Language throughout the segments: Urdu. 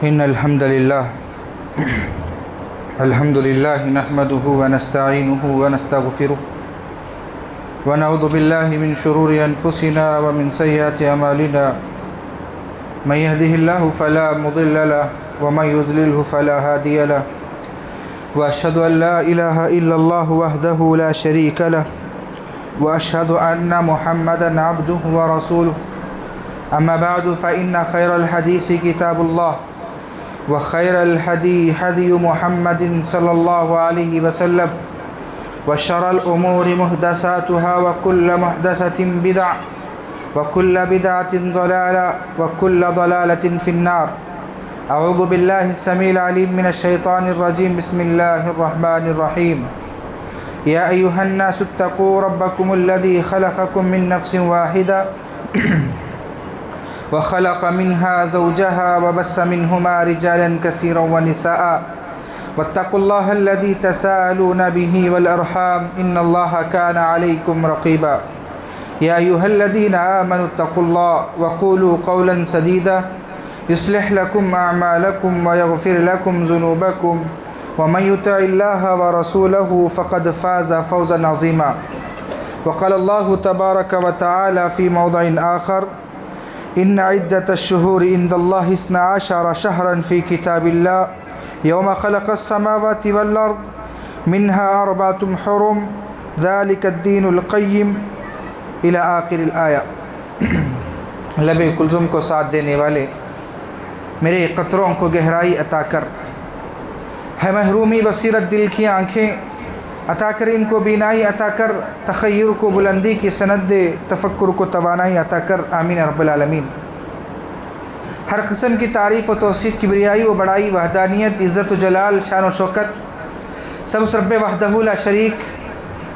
إن الحمد لله نحمده ونستعينه ونستغفره ونعوذ بالله من شرور أنفسنا ومن سيئات أعمالنا من يهده الله فلا مضل له ومن يضلله فلا هادي له وأشهد أن لا إله إلا الله وحده لا شريك له وأشهد أن محمدا عبده ورسوله أما بعد فإن خير الحديث كتاب الله وخير الهدي هدي محمد صلى الله عليه وسلم وشر الأمور محدثاتها وكل محدثة بدعة وكل بدعة ضلالة وكل ضلالة في النار. أعوذ بالله السميع العليم من الشيطان الرجيم. بسم الله الرحمن الرحيم. يا أيها الناس اتقوا ربكم الذي خلقكم من نفس واحدة وخلق منها زوجها وبث منهما رجالا كثيرا ونساء واتقوا الله الذي تساءلون به والأرحام إن الله كان عليكم رقيبا. يا أيها الذين آمنوا اتقوا الله وقولوا قولا سديدا يصلح لكم أعمالكم ويغفر لكم ذنوبكم ومن يطع الله ورسوله فقد فاز فوزا عظيما. وقال الله تبارك وتعالى في موضع آخر: إن عدة الشهور عند الله 12 شهرا في كتاب الله يوم خلق السماوات والأرض منها 4 حرم ذلك الدين القيم إلى آخر الآية. لب کلثوم کو ساتھ دینے والے میرے قطروں کو گہرائی عطا کر، ہے محرومی بصیرت دل کی آنکھیں عطا کر، ان کو بینائی عطا کر، تخیر کو بلندی کی سند دے، تفکر کو توانائی عطا کر، آمین رب العالمین. ہر قسم کی تعریف و توصیف، کبریائی و بڑائی، وحدانیت، عزت و جلال، شان و شوکت سب اس رب وحدہ لا شریک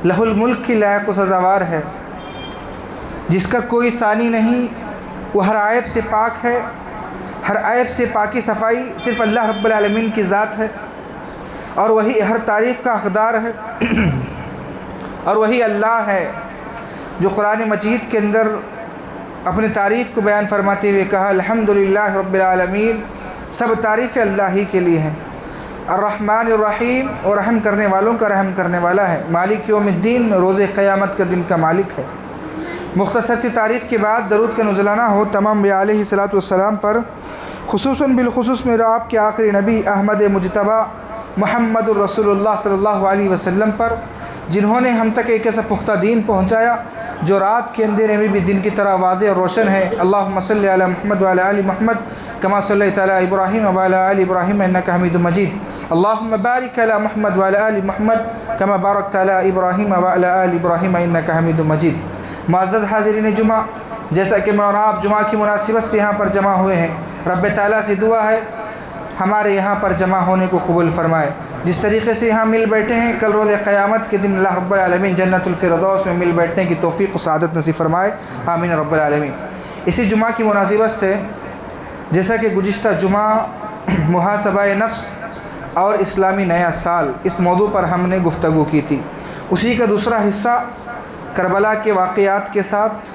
لہ الملک کی لائق و سزاوار ہے، جس کا کوئی ثانی نہیں. وہ ہر عیب سے پاک ہے، ہر عیب سے پاکی صفائی صرف اللہ رب العالمین کی ذات ہے، اور وہی ہر تعریف کا حقدار ہے، اور وہی اللہ ہے جو قرآن مجید کے اندر اپنی تعریف کو بیان فرماتے ہوئے کہا: الحمدللہ رب العالمین، سب تعریف اللہ ہی کے لیے ہیں. الرحمن الرحیم، اور رحم کرنے والوں کا رحم کرنے والا ہے. مالک یوم الدین، روز قیامت کا دن کا مالک ہے. مختصر سی تعریف کے بعد درود کا نزلانہ ہو تمام انبیاء علیہ الصلاۃ والسلام پر، خصوصاً بالخصوص میرا آپ کے آخری نبی احمد مجتبیٰ محمد الرسول اللہ صلی اللہ علیہ وسلم پر، جنہوں نے ہم تک ایک ایسا پختہ دین پہنچایا جو رات کے اندھیرے میں بھی دن کی طرح واضح اور روشن ہے. اللہم صلی علی محمد وعلی آل محمد کما صلیت علی ابراہیم وعلی آل ابراہیم انک حمید مجید. اللہم بارک علی محمد وعلی آل محمد کما بارکت علی ابراہیم وعلی آل ابراہیم انک حمید مجید. معزز حاضرین جمعہ، جیسا کہ میں اور آپ جمعہ کی مناسبت سے یہاں پر جمع ہوئے ہیں، رب تعالیٰ سے دعا ہے ہمارے یہاں پر جمع ہونے کو قبول فرمائے. جس طریقے سے یہاں مل بیٹھے ہیں، کل روز قیامت کے دن اللہ رب العالمین جنت الفردوس میں مل بیٹھنے کی توفیق و سعادت نصیب فرمائے، آمین رب العالمین. اسی جمعہ کی مناسبت سے، جیسا کہ گزشتہ جمعہ محاسبہ نفس اور اسلامی نیا سال اس موضوع پر ہم نے گفتگو کی تھی، اسی کا دوسرا حصہ کربلا کے واقعات کے ساتھ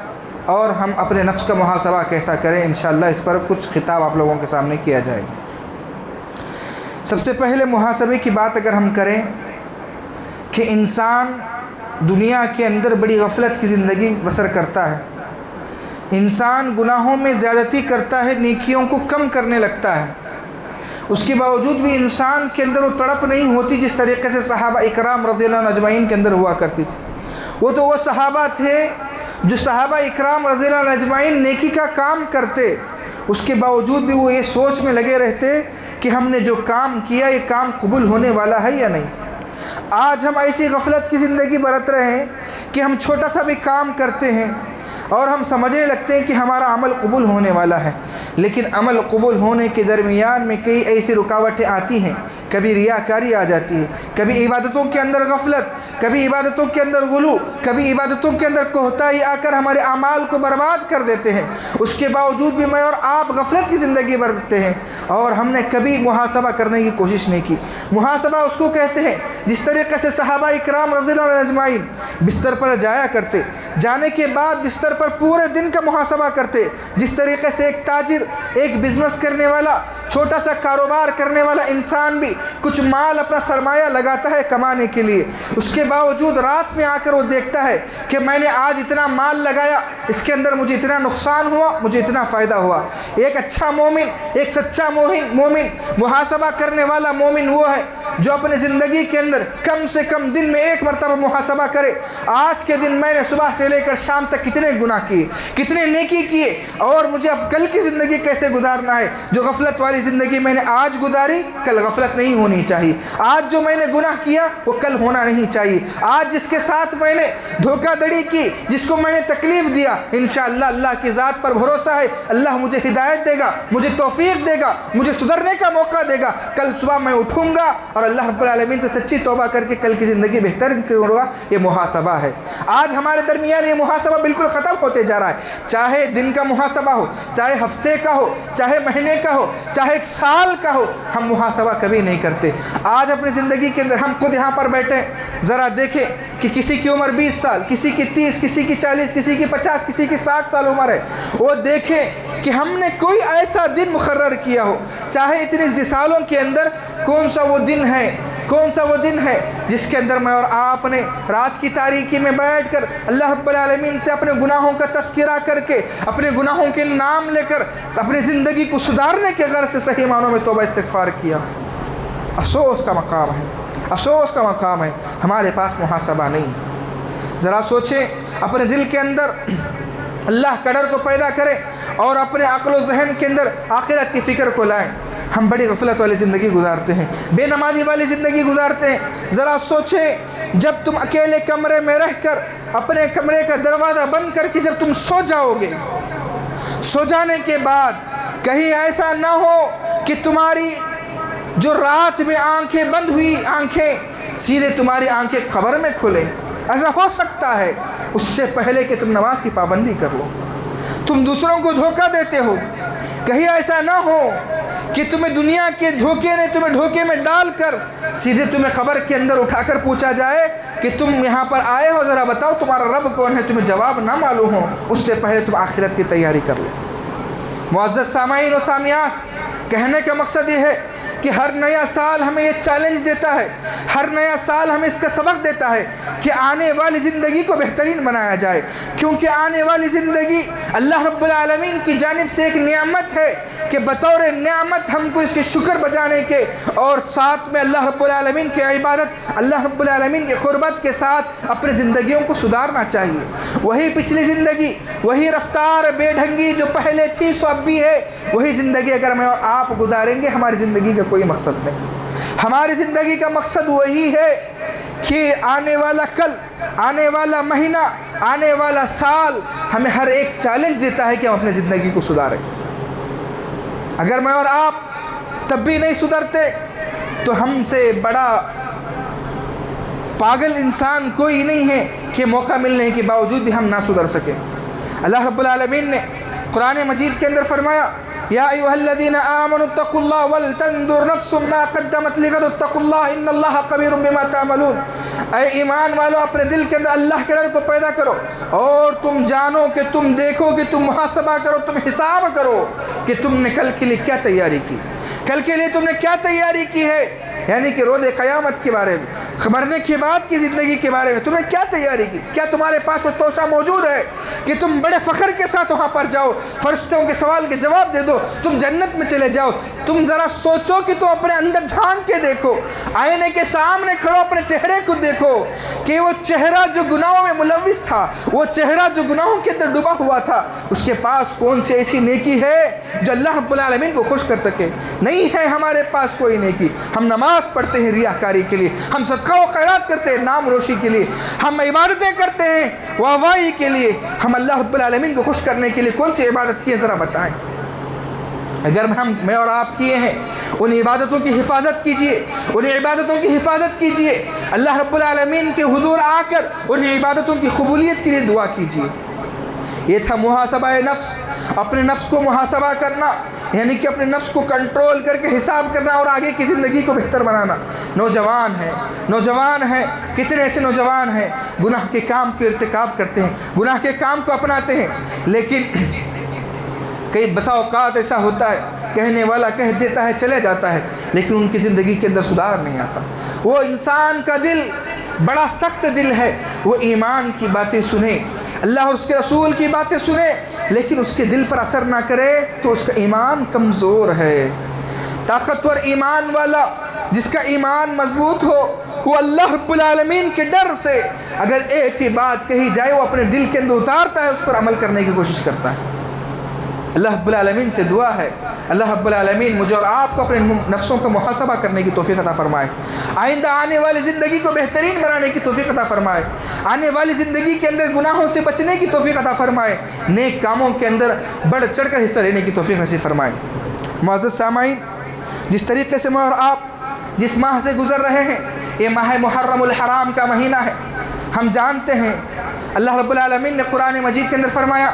اور ہم اپنے نفس کا محاسبہ کیسا کریں، انشاءاللہ اس پر کچھ خطاب آپ لوگوں کے سامنے کیا جائے گا. سب سے پہلے محاسبے کی بات اگر ہم کریں کہ انسان دنیا کے اندر بڑی غفلت کی زندگی بسر کرتا ہے، انسان گناہوں میں زیادتی کرتا ہے، نیکیوں کو کم کرنے لگتا ہے. اس کے باوجود بھی انسان کے اندر وہ تڑپ نہیں ہوتی جس طریقے سے صحابہ اکرام رضی اللہ عنہ اجمعین کے اندر ہوا کرتی تھی. وہ تو وہ صحابہ تھے جو صحابہ اکرام رضی اللہ عنہ اجمعین نیکی کا کام کرتے، اس کے باوجود بھی وہ یہ سوچ میں لگے رہتے کہ ہم نے جو کام کیا یہ کام قبول ہونے والا ہے یا نہیں. آج ہم ایسی غفلت کی زندگی برت رہے ہیں کہ ہم چھوٹا سا بھی کام کرتے ہیں اور ہم سمجھنے لگتے ہیں کہ ہمارا عمل قبول ہونے والا ہے، لیکن عمل قبول ہونے کے درمیان میں کئی ایسی رکاوٹیں آتی ہیں. کبھی ریاکاری آ جاتی ہے، کبھی عبادتوں کے اندر غفلت، کبھی عبادتوں کے اندر غلو، کبھی عبادتوں کے اندر کوتاہی آ کر ہمارے اعمال کو برباد کر دیتے ہیں. اس کے باوجود بھی میں اور آپ غفلت کی زندگی برتتے ہیں اور ہم نے کبھی محاسبہ کرنے کی کوشش نہیں کی. محاسبہ اس کو کہتے ہیں جس طریقے سے صحابہ اکرام رضی اللہ عنہم اجمعین بستر پر جایا کرتے، جانے کے بعد بستر پر پورے دن کا محاسبہ کرتے. جس طریقے سے ایک تاجر، ایک بزنس کرنے والا چھوٹا سا کاروبار کرنے والا انسان بھی کچھ مال اپنا سرمایہ لگاتا ہے کمانے کے لیے، اس کے باوجود رات میں آ کر وہ دیکھتا ہے کہ میں نے آج اتنا مال لگایا، اس کے اندر مجھے اتنا نقصان ہوا، مجھے اتنا فائدہ ہوا۔ ایک اچھا مومن، ایک سچا مومن، محاسبہ کرنے والا مومن وہ ہے جو اپنے زندگی کے اندر کم سے کم دن میں ایک مرتبہ محاسبہ کرے، آج کے دن میں نے صبح سے لے کر شام تک کتنے گناہ کیے، کتنے نیکی کیے، اور مجھے اب کل کی زندگی کیسے گزارنا ہے۔ جو غفلت والی زندگی میں نے آج گزاری، کل غفلت نہیں ہونی چاہیے۔ آج جو میں نے گناہ کیا وہ کل ہونا نہیں چاہیے۔ آج جس کے ساتھ میں نے دھوکہ دڑی کی، جس کو میں نے تکلیف دیا، انشاءاللہ اللہ کی ذات پر بھروسہ ہے اللہ مجھے ہدایت دے گا، مجھے توفیق دے گا، مجھے سدھرنے کا موقع دے گا۔ کل صبح میں اٹھوں گا اور اللہ رب العالمین سے سچی توبہ کر کے کل کی زندگی بہتر کروں گا۔ یہ محاسبہ ہے۔ آج ہمارے درمیان یہ محاسبہ بالکل ختم ہوتے جا رہا ہے، چاہے دن کا محاسبہ ہو، چاہے ہفتے کا ہو، چاہے مہینے کا ہو، چاہے ایک سال کا ہو، ہم محاسبہ کبھی نہیں کرتے۔ آج اپنی زندگی کے اندر ہم خود یہاں پر بیٹھے ذرا دیکھیں کہ کسی کی عمر 20 سال، کسی کی 30، کسی کی 40، کسی کی 50، کسی کی 60 سال عمر ہے، وہ دیکھیں کہ ہم نے کوئی ایسا دن مقرر کیا ہو، چاہے اتنے سالوں کے اندر کون سا وہ دن ہے جس کے اندر میں اور آپ نے رات کی تاریکی میں بیٹھ کر اللہ رب العالمین سے اپنے گناہوں کا تذکرہ کر کے، اپنے گناہوں کے نام لے کر اپنی زندگی کو سدھارنے کے غرض سے صحیح معنوں میں توبہ استغفار کیا۔ افسوس کا مقام ہے، ہمارے پاس محاسبہ نہیں۔ ذرا سوچیں، اپنے دل کے اندر اللہ کا ڈر کو پیدا کریں اور اپنے عقل و ذہن کے اندر آخرت کی فکر کو لائیں۔ ہم بڑی غفلت والی زندگی گزارتے ہیں، بے نمازی والی زندگی گزارتے ہیں۔ ذرا سوچیں، جب تم اکیلے کمرے میں رہ کر اپنے کمرے کا دروازہ بند کر کے جب تم سو جاؤ گے، سو جانے کے بعد کہیں ایسا نہ ہو کہ تمہاری جو رات میں آنکھیں بند ہوئی آنکھیں سیدھے تمہاری آنکھیں خبر میں کھلیں۔ ایسا ہو سکتا ہے، اس سے پہلے کہ تم نماز کی پابندی کر لو۔ تم دوسروں کو دھوکہ دیتے ہو، کہیں ایسا نہ ہو کہ تمہیں دنیا کے دھوکے نے تمہیں دھوکے میں ڈال کر سیدھے تمہیں قبر کے اندر اٹھا کر پوچھا جائے کہ تم یہاں پر آئے ہو، ذرا بتاؤ تمہارا رب کون ہے، تمہیں جواب نہ معلوم ہو۔ اس سے پہلے تم آخرت کی تیاری کر لو۔ معزز سامعین و سامعات، کہنے کا مقصد یہ ہے کہ ہر نیا سال ہمیں یہ چیلنج دیتا ہے، ہر نیا سال ہمیں اس کا سبق دیتا ہے کہ آنے والی زندگی کو بہترین بنایا جائے، کیونکہ آنے والی زندگی اللہ رب العالمین کی جانب سے ایک نعمت ہے کہ بطور نعمت ہم کو اس کے شکر بجانے کے اور ساتھ میں اللہ رب العالمین کی عبادت، اللہ رب العالمین کی قربت کے ساتھ اپنی زندگیوں کو سدھارنا چاہیے۔ وہی پچھلی زندگی، وہی رفتار بے ڈھنگی جو پہلے تھی سو اب بھی ہے، وہی زندگی اگر میں اور آپ گزاریں گے، ہماری زندگی کا کوئی مقصد نہیں۔ ہماری زندگی کا مقصد وہی ہے کہ آنے والا کل، آنے والا مہینہ، آنے والا سال ہمیں ہر ایک چیلنج دیتا ہے کہ ہم اپنی زندگی کو سدھاریں۔ اگر میں اور آپ تب بھی نہیں سدھرتے تو ہم سے بڑا پاگل انسان کوئی نہیں ہے کہ موقع ملنے کے باوجود بھی ہم نہ سدھر سکیں۔ اللہ رب العالمین نے قرآن مجید کے اندر فرمایا، یا ایھا الذین آمنوا اتقوا اللہ ولتنظر نفس ما قدمت لغد اتقوا اللہ ان اللہ خبیر بما تعملون۔ اے ایمان والو، اپنے دل کے اندر اللہ کے ڈر کو پیدا کرو اور تم جانو کہ تم دیکھو کہ تم محاسبہ کرو، تم حساب کرو کہ تم نے کل کے لیے کیا تیاری کی، کل کے لیے تم نے کیا تیاری کی ہے، یعنی کہ روز قیامت کے بارے میں، مرنے کے بعد کی زندگی کے بارے میں تم نے کیا تیاری کی۔ کیا تمہارے پاس وہ توشہ موجود ہے کہ تم بڑے فخر کے ساتھ وہاں پر جاؤ، فرشتوں کے سوال کے جواب دے دو، تم جنت میں چلے جاؤ؟ تم ذرا سوچو کہ تم اپنے اندر جھانک کے دیکھو، آئینے کے سامنے کھڑو، اپنے چہرے کو دیکھو کہ وہ چہرہ جو گناہوں میں ملوث تھا، وہ چہرہ جو گناہوں کے اندر ڈوبا ہوا تھا، اس کے پاس کون سی ایسی نیکی ہے جو اللہ رب العالمین کو خوش کر سکے؟ نہیں ہے ہمارے پاس کوئی نیکی۔ ہم نماز پڑھتے ہیں ریاکاری کے لیے، ہم صدقہ و خیرات کرتے ہیں نام روشی کے لیے، ہم عبادتیں کرتے ہیں واہوائی کے لیے، ہم اللہ رب العالمین کو خوش کرنے کے لیے کون سی عبادت کی ہے ذرا بتائیں۔ اگر میں اور آپ کیے ہیں، ان عبادتوں کی حفاظت کیجئے، ان عبادتوں کی حفاظت کیجئے، اللہ رب العالمین کے حضور آ کر ان عبادتوں کی قبولیت کے لیے دعا کیجئے۔ یہ تھا محاسبہ نفس، اپنے نفس کو محاسبہ کرنا، یعنی کہ اپنے نفس کو کنٹرول کر کے حساب کرنا اور آگے کی زندگی کو بہتر بنانا۔ نوجوان ہیں، کتنے ایسے نوجوان ہیں گناہ کے کام کے ارتکاب کرتے ہیں، گناہ کے کام کو اپناتے ہیں، لیکن کئی بسا اوقات ایسا ہوتا ہے کہنے والا کہہ دیتا ہے چلے جاتا ہے لیکن ان کی زندگی کے اندر سدھار نہیں آتا. وہ انسان کا دل بڑا سخت دل ہے، وہ ایمان کی باتیں سنے، اللہ اور اس کے رسول کی باتیں سنے لیکن اس کے دل پر اثر نہ کرے تو اس کا ایمان کمزور ہے. طاقتور ایمان والا جس کا ایمان مضبوط ہو وہ اللہ رب العالمین کے ڈر سے اگر ایک ہی بات کہی جائے وہ اپنے دل کے اندر اتارتا ہے، اس پر عمل کرنے کی کوشش کرتا ہے. اللہ رب العالمین سے دعا ہے اللہ رب العالمین مجھے اور آپ کو اپنے نفسوں کا محاسبہ کرنے کی توفیق عطا فرمائے، آئندہ آنے والی زندگی کو بہترین بنانے کی توفیق عطا فرمائے، آنے والی زندگی کے اندر گناہوں سے بچنے کی توفیق عطا فرمائے، نیک کاموں کے اندر بڑھ چڑھ کر حصہ لینے کی توفیق نصیب فرمائے. معزز سامعین، جس طریقے سے میں اور آپ جس ماہ سے گزر رہے ہیں یہ ماہ محرم الحرام کا مہینہ ہے. ہم جانتے ہیں اللہ رب العالمین نے قرآن مجید کے اندر فرمایا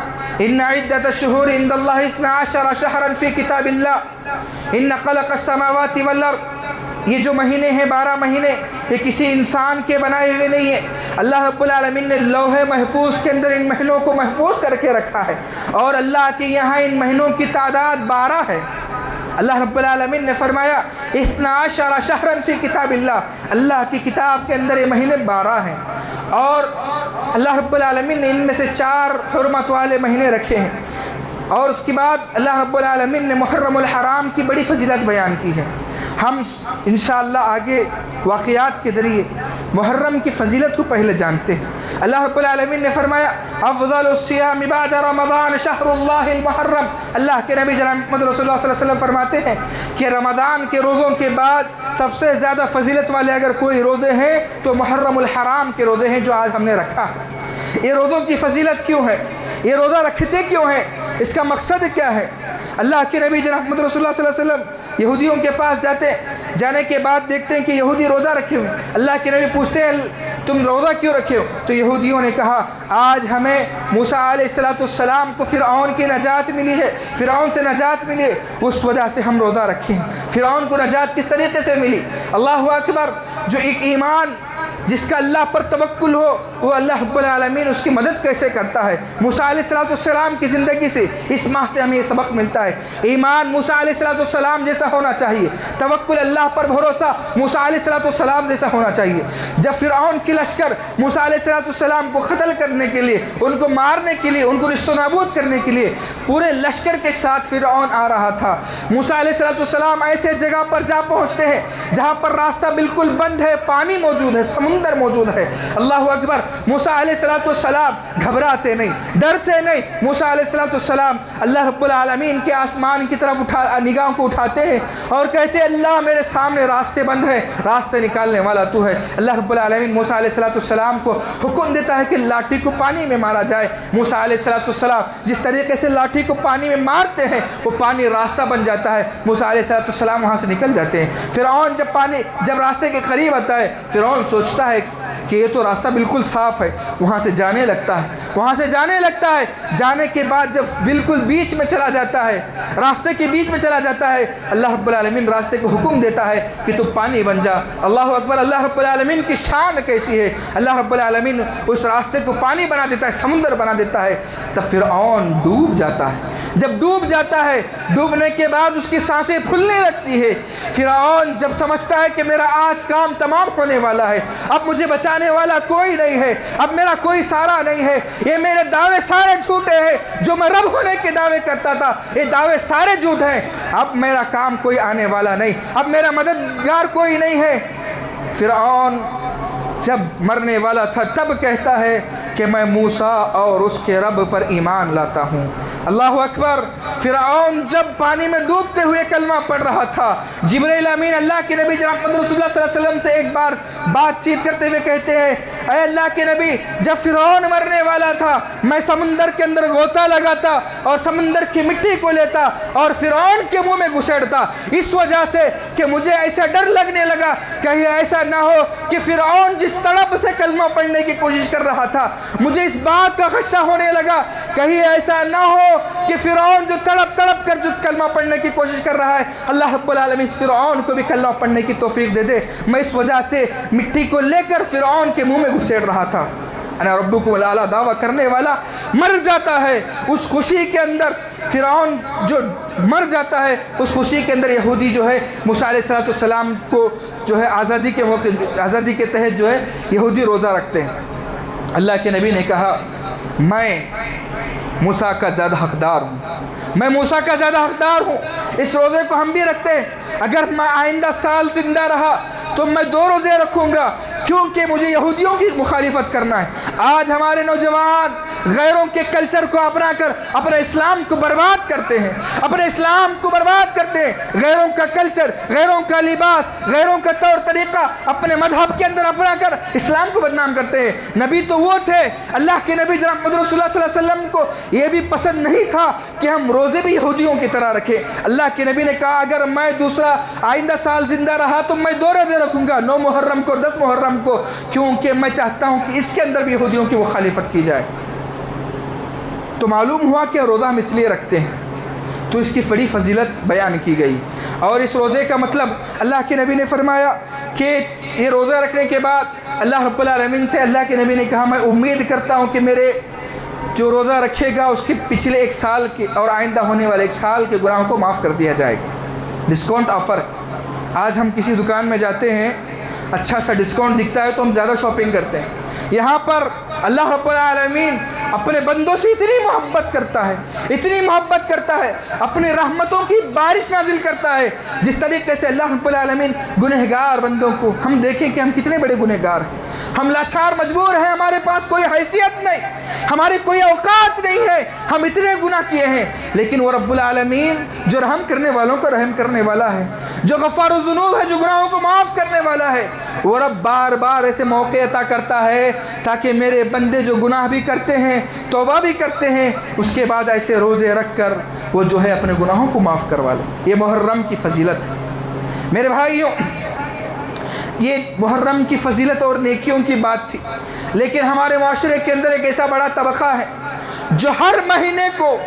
ان عدت الشہور عند اللہ 12 شہرا فی کتاب اللہ ان خلق السماوات والارض. یہ جو مہینے ہیں 12 مہینے یہ کسی انسان کے بنائے ہوئے نہیں ہیں. اللہ رب العالمین نے لوح محفوظ کے اندر ان مہینوں کو محفوظ کر کے رکھا ہے اور اللہ کے یہاں ان مہینوں کی تعداد 12 ہے. اللہ رب العالمین نے فرمایا 12 شہرا فی کتاب اللہ، اللہ کی کتاب کے اندر یہ مہینے 12 ہیں اور اللہ رب العالمین نے ان میں سے 4 حرمت والے مہینے رکھے ہیں. اور اس کے بعد اللہ رب العالمین نے محرم الحرام کی بڑی فضیلت بیان کی ہے. ہم انشاءاللہ آگے واقعات کے ذریعے محرم کی فضیلت کو پہلے جانتے ہیں. اللہ رب العالمین نے فرمایا افضل الصیام بعد رمضان شہر اللہ المحرم. اللہ کے نبی جناب محمد رسول اللہ صلی اللہ علیہ وسلم فرماتے ہیں کہ رمضان کے روزوں کے بعد سب سے زیادہ فضیلت والے اگر کوئی روزے ہیں تو محرم الحرام کے روزے ہیں جو آج ہم نے رکھا ہے. یہ روزوں کی فضیلت کیوں ہے؟ یہ روزہ رکھتے کیوں ہیں؟ اس کا مقصد کیا ہے؟ اللہ کے نبی جناب محمد رسول اللہ صلی اللہ علیہ وسلم یہودیوں کے پاس جانے کے بعد دیکھتے ہیں کہ یہودی روزہ رکھے ہوئے. اللہ کے نبی پوچھتے ہیں تم روزہ کیوں رکھے ہو؟ تو یہودیوں نے کہا آج ہمیں موسیٰ علیہ السلام کو فرعون کی نجات ملی ہے، فرعون سے نجات ملی ہے، اس وجہ سے ہم روزہ رکھے ہیں. فرعون کو نجات کس طریقے سے ملی؟ اللہ اکبر. جو ایک ایمان جس کا اللہ پر توکل ہو وہ اللہ رب العالمین اس کی مدد کیسے کرتا ہے. موسیٰ علیہ السلام کی زندگی سے اس ماہ سے ہمیں یہ سبق ملتا ہے. ایمان موسیٰ علیہ السلام جیسا ہونا چاہیے، توکل اللہ پر بھروسہ موسیٰ علیہ السلام جیسا ہونا چاہیے. جب فرعون کی لشکر موسیٰ علیہ السلام کو قتل کرنے کے لیے، ان کو مارنے کے لیے، ان کو نشت و نابود کرنے کے لیے پورے لشکر کے ساتھ فرعون آ رہا تھا، موسیٰ علیہ السلام ایسے جگہ پر جا پہنچتے ہیں جہاں پر راستہ بالکل بند ہے، پانی موجود ہے، سمندر موجود ہے. اللہ اکبر. موسیٰ علیہ السلام گھبراتے نہیں، ڈرتے نہیں. موسیٰ علیہ السلام اللہ رب العالمین کے آسمان کی طرف نگاہوں کو اٹھاتے ہیں اور کہتے ہیں اللہ میرے سامنے راستے بند ہیں، راستے نکالنے والا تو ہے. اللہ رب العالمین موسیٰ علیہ السلام کو حکم دیتا ہے کہ لاٹھی کو پانی میں مارا جائے. موسیٰ علیہ السلام جس طریقے سے لاٹھی کو پانی میں مارتے ہیں وہ پانی راستہ بن جاتا ہے. موسیٰ علیہ السلام وہاں سے نکل جاتے ہیں. فرعون جب راستے کے قریب آتا ہے فرعون سوچتا ہے کہ یہ تو راستہ بالکل صاف ہے، وہاں سے جانے لگتا ہے. جانے کے بعد جب بالکل بیچ میں چلا جاتا ہے، راستے کے بیچ میں چلا جاتا ہے، اللہ رب العالمین راستے کو حکم دیتا ہے کہ تو پانی بن جا. اللہ اکبر. اللہ رب العالمین کی شان کیسی ہے. اللہ رب العالمین اس راستے کو پانی بنا دیتا ہے، سمندر بنا دیتا ہے. تب فرعون ڈوب جاتا ہے. جب ڈوب جاتا ہے ڈوبنے کے بعد اس کی سانسیں پھولنے لگتی ہے. فرعون جب سمجھتا ہے کہ میرا آج کام تمام ہونے والا ہے، اب مجھے بچانے والا کوئی نہیں ہے، اب میرا کوئی سہارا نہیں ہے، یہ میرے دعوے سارے جھوٹے ہیں، جو میں رب ہونے کے دعوے کرتا تھا یہ دعوے سارے جھوٹ ہیں، اب میرا کام کوئی آنے والا نہیں، اب میرا مددگار کوئی نہیں ہے. فرعون جب مرنے والا تھا تب کہتا ہے کہ میں موسیٰ اور اس کے رب پر ایمان لاتا ہوں. اللہ اکبر. فرعون جب پانی میں ڈوبتے ہوئے کلمہ پڑھ رہا تھا، جبرائیل امین اللہ کے نبی جناب محمد رسول اللہ صلی اللہ علیہ وسلم سے ایک بار بات چیت کرتے ہوئے کہتے ہیں اے اللہ کے نبی جب فرعون مرنے والا تھا میں سمندر کے اندر غوطہ لگاتا اور سمندر کی مٹی کو لیتا اور فرعون کے منہ میں گھسیڑتا، اس وجہ سے کہ مجھے ایسا ڈر لگنے لگا کہیں ایسا نہ ہو کہ فرعون جس تڑپ سے کلمہ پڑھنے کی کوشش کر رہا تھا مجھے اس بات کا خدشہ ہونے لگا کہیں ایسا نہ ہو کہ فرعون جو تڑپ کر جو کلمہ پڑھنے کی کوشش کر رہا ہے اللہ رب العالمین اس فرعون کو بھی کلمہ پڑھنے کی توفیق دے دے. میں اس وجہ سے مٹی کو لے کر فرعون کے منہ میں گھسیڑ رہا تھا. انا ربکم الاعلی دعویٰ کرنے والا مر جاتا ہے اس خوشی کے اندر فرعون جو مر جاتا ہے اس خوشی کے اندر یہودی جو ہے موسیٰ علیہ السلام کو جو ہے آزادی کے تحت جو ہے یہودی روزہ رکھتے ہیں۔ اللہ کے نبی نے کہا میں موسیٰ کا زیادہ حقدار ہوں، میں موسیٰ کا زیادہ حقدار ہوں، اس روزے کو ہم بھی رکھتے ہیں، اگر میں آئندہ سال زندہ رہا تو میں 2 روزے رکھوں گا، کیونکہ مجھے یہودیوں کی مخالفت کرنا ہے۔ آج ہمارے نوجوان غیروں کے کلچر کو اپنا کر اپنے اسلام کو برباد کرتے ہیں، اپنے اسلام کو برباد کرتے ہیں، غیروں کا کلچر، غیروں کا لباس، غیروں کا طور طریقہ اپنے مذہب کے اندر اپنا کر اسلام کو بدنام کرتے ہیں۔ نبی تو وہ تھے، اللہ کے نبی جناب محمد رسول اللہ صلی اللہ علیہ وسلم کو یہ بھی پسند نہیں تھا کہ ہم روزے بھی یہودیوں کی طرح رکھیں۔ اللہ کے نبی نے کہا اگر میں دوسرا آئندہ سال زندہ رہا تو میں 2 روزے رکھوں گا، 9 محرم کو 10 محرم کو، کیونکہ میں چاہتا ہوں کہ اس کے اندر بھی یہودیوں کی مخالفت کی جائے۔ تو معلوم ہوا کہ روزہ ہم اس لیے رکھتے ہیں، تو اس کی بڑی فضیلت بیان کی گئی۔ اور اس روزے کا مطلب اللہ کے نبی نے فرمایا کہ یہ روزہ رکھنے کے بعد اللہ رب العالمین سے اللہ کے نبی نے کہا میں امید کرتا ہوں کہ میرے جو روزہ رکھے گا اس کے پچھلے 1 سال کے اور آئندہ ہونے والے 1 سال کے گناہوں کو معاف کر دیا جائے گا۔ ڈسکاؤنٹ آفر، آج ہم کسی دکان میں جاتے ہیں، اچھا سا ڈسکاؤنٹ دکھتا ہے تو ہم زیادہ شاپنگ کرتے ہیں۔ یہاں پر اللہ رب العالمین اپنے بندوں سے اتنی محبت کرتا ہے، اتنی محبت کرتا ہے، اپنی رحمتوں کی بارش نازل کرتا ہے، جس طریقے سے اللہ رب العالمین گنہگار بندوں کو، ہم دیکھیں کہ ہم کتنے بڑے گنہگار ہیں، ہم لاچار مجبور ہیں، ہمارے پاس کوئی حیثیت نہیں، ہماری کوئی اوقات نہیں ہے، ہم اتنے گناہ کیے ہیں، لیکن وہ رب العالمین جو رحم کرنے والوں کا رحم کرنے والا ہے، جو غفار الذنوب ہے، جو گناہوں کو معاف کرنے والا ہے، وہ رب بار بار ایسے موقع عطا کرتا ہے تاکہ میرے بندے جو گناہ بھی کرتے ہیں، توبہ بھی کرتے ہیں، اس کے بعد ایسے روزے رکھ کر وہ جو ہے اپنے گناہوں کو معاف کروا لے۔ یہ محرم کی فضیلت ہے میرے بھائیوں، یہ محرم کی فضیلت اور نیکیوں کی بات تھی، لیکن ہمارے معاشرے کے اندر ایک ایسا بڑا طبقہ ہے جو ہر مہینے کو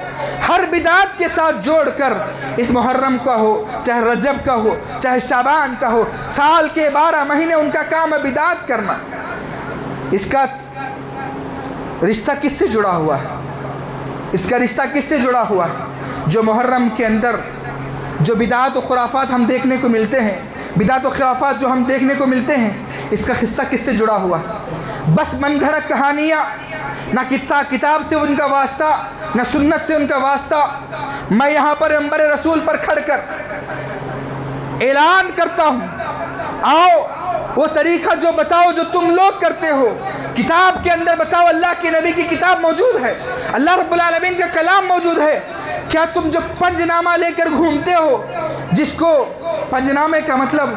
ہر بدعت کے ساتھ جوڑ کر اس محرم کا ہو، چاہے رجب کا ہو، چاہے شعبان کا ہو، سال کے 12 مہینے ان کا کام ہے بدعت کرنا۔ اس کا رشتہ کس سے جڑا ہوا ہے؟ اس کا رشتہ کس سے جڑا ہوا ہے؟ جو محرم کے اندر جو بدعات و خرافات ہم دیکھنے کو ملتے ہیں، بدعات و خرافات جو ہم دیکھنے کو ملتے ہیں، اس کا قصہ کس سے جڑا ہوا ہے؟ بس من گھڑت کہانیاں، نہ قصہ کتاب سے ان کا واسطہ، نہ سنت سے ان کا واسطہ۔ میں یہاں پر منبر رسول پر کھڑ کر اعلان کرتا ہوں، آؤ وہ طریقہ جو بتاؤ جو تم لوگ کرتے ہو، کتاب کے اندر بتاؤ، اللہ کے نبی کی کتاب موجود ہے، اللہ رب العالمین کا کلام موجود ہے۔ کیا تم جو پنج نامہ لے کر گھومتے ہو، جس کو پنج نامے کا مطلب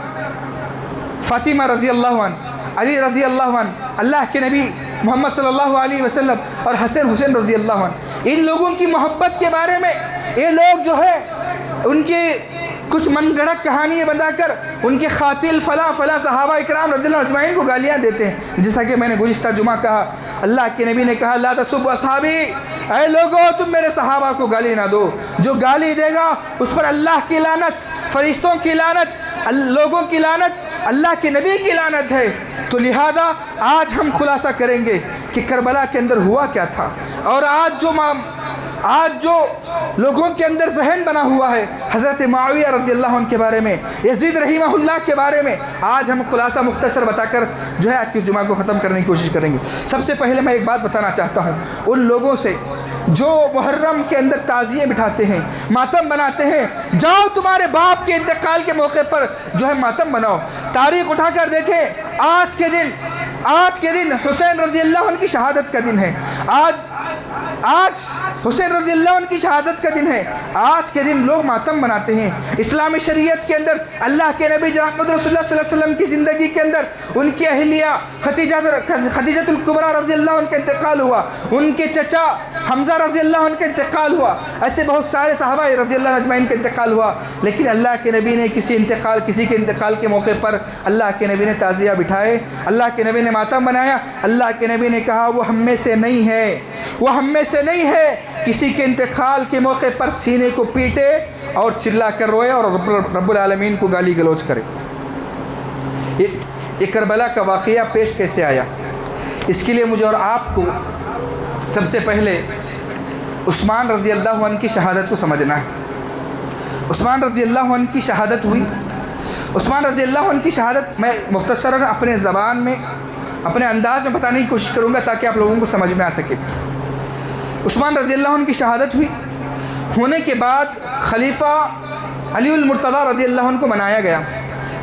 فاطمہ رضی اللہ عنہ، علی رضی اللہ عنہ، اللہ کے نبی محمد صلی اللہ علیہ وسلم اور حسن حسین رضی اللہ عنہ، ان لوگوں کی محبت کے بارے میں یہ لوگ جو ہے ان کے کچھ من گھڑت کہانیاں بنا کر ان کے قاتل فلاں فلاں صحابہ اکرام رضی اللہ اجمعین کو گالیاں دیتے ہیں۔ جیسا کہ میں نے گزشتہ جمعہ کہا، اللہ کے نبی نے کہا لا تسبوا اصحابی، اے لوگو تم میرے صحابہ کو گالی نہ دو، جو گالی دے گا اس پر اللہ کی لعنت، فرشتوں کی لعنت، لوگوں کی لعنت، اللہ کے نبی کی لعنت ہے۔ تو لہذا آج ہم خلاصہ کریں گے کہ کربلا کے اندر ہوا کیا تھا، اور آج جو لوگوں کے اندر ذہن بنا ہوا ہے حضرت معاویہ رضی اللہ عنہ کے بارے میں، یزید رحمہ اللہ کے بارے میں، آج ہم خلاصہ مختصر بتا کر جو ہے آج کے جمعہ کو ختم کرنے کی کوشش کریں گے۔ سب سے پہلے میں ایک بات بتانا چاہتا ہوں ان لوگوں سے جو محرم کے اندر تعزیے بٹھاتے ہیں، ماتم بناتے ہیں، جاؤ تمہارے باپ کے انتقال کے موقع پر جو ہے ماتم بناؤ۔ تاریخ اٹھا کر دیکھیں، آج کے دن حسین رضی اللہ عنہ کی شہادت کا دن ہے، آج حسین رضی اللہ عنہ کی شہادت کا دن ہے، آج کے دن لوگ ماتم مناتے ہیں۔ اسلامی شریعت کے اندر اللہ کے نبی جناب محمد رسول اللہ صلی اللہ علیہ وسلم کی زندگی کے اندر ان کی اہلیہ خدیجہ الکبریٰ رضی اللہ عنہ کا انتقال ہوا، ان کے چچا حمزہ رضی اللہ عنہ کا انتقال ہوا، ایسے بہت سارے صحابہ رضی اللہ اجمعین کا انتقال ہوا، لیکن اللہ کے نبی نے کسی کے انتقال کے موقع پر اللہ کے نبی نے تعزیہ بٹھائے، اللہ کے نبی نے ماتم بنایا۔ اللہ کے نبی نے کہا وہ ہم میں سے نہیں ہے، وہ ہم میں سے نہیں ہے کسی کے انتقال کے موقع پر سینے کو پیٹے اور چلا کر روئے اور رب العالمین کو گالی گلوچ کرے۔ یہ کربلا کا واقعہ پیش کیسے آیا؟ اس کے لیے مجھے اور آپ کو سب سے پہلے عثمان رضی اللہ عنہ کی شہادت کو سمجھنا ہے۔ عثمان رضی اللہ عنہ کی شہادت ہوئی۔ عثمان رضی اللہ عنہ کی شہادت میں مختصراً اپنے زبان میں اپنے انداز میں بتانے کی کوشش کروں گا تاکہ آپ لوگوں کو سمجھ میں آ سکے۔ عثمان رضی اللہ عنہ کی شہادت ہوئی، ہونے کے بعد خلیفہ علی المرتضیٰ رضی اللہ عنہ کو بنایا گیا۔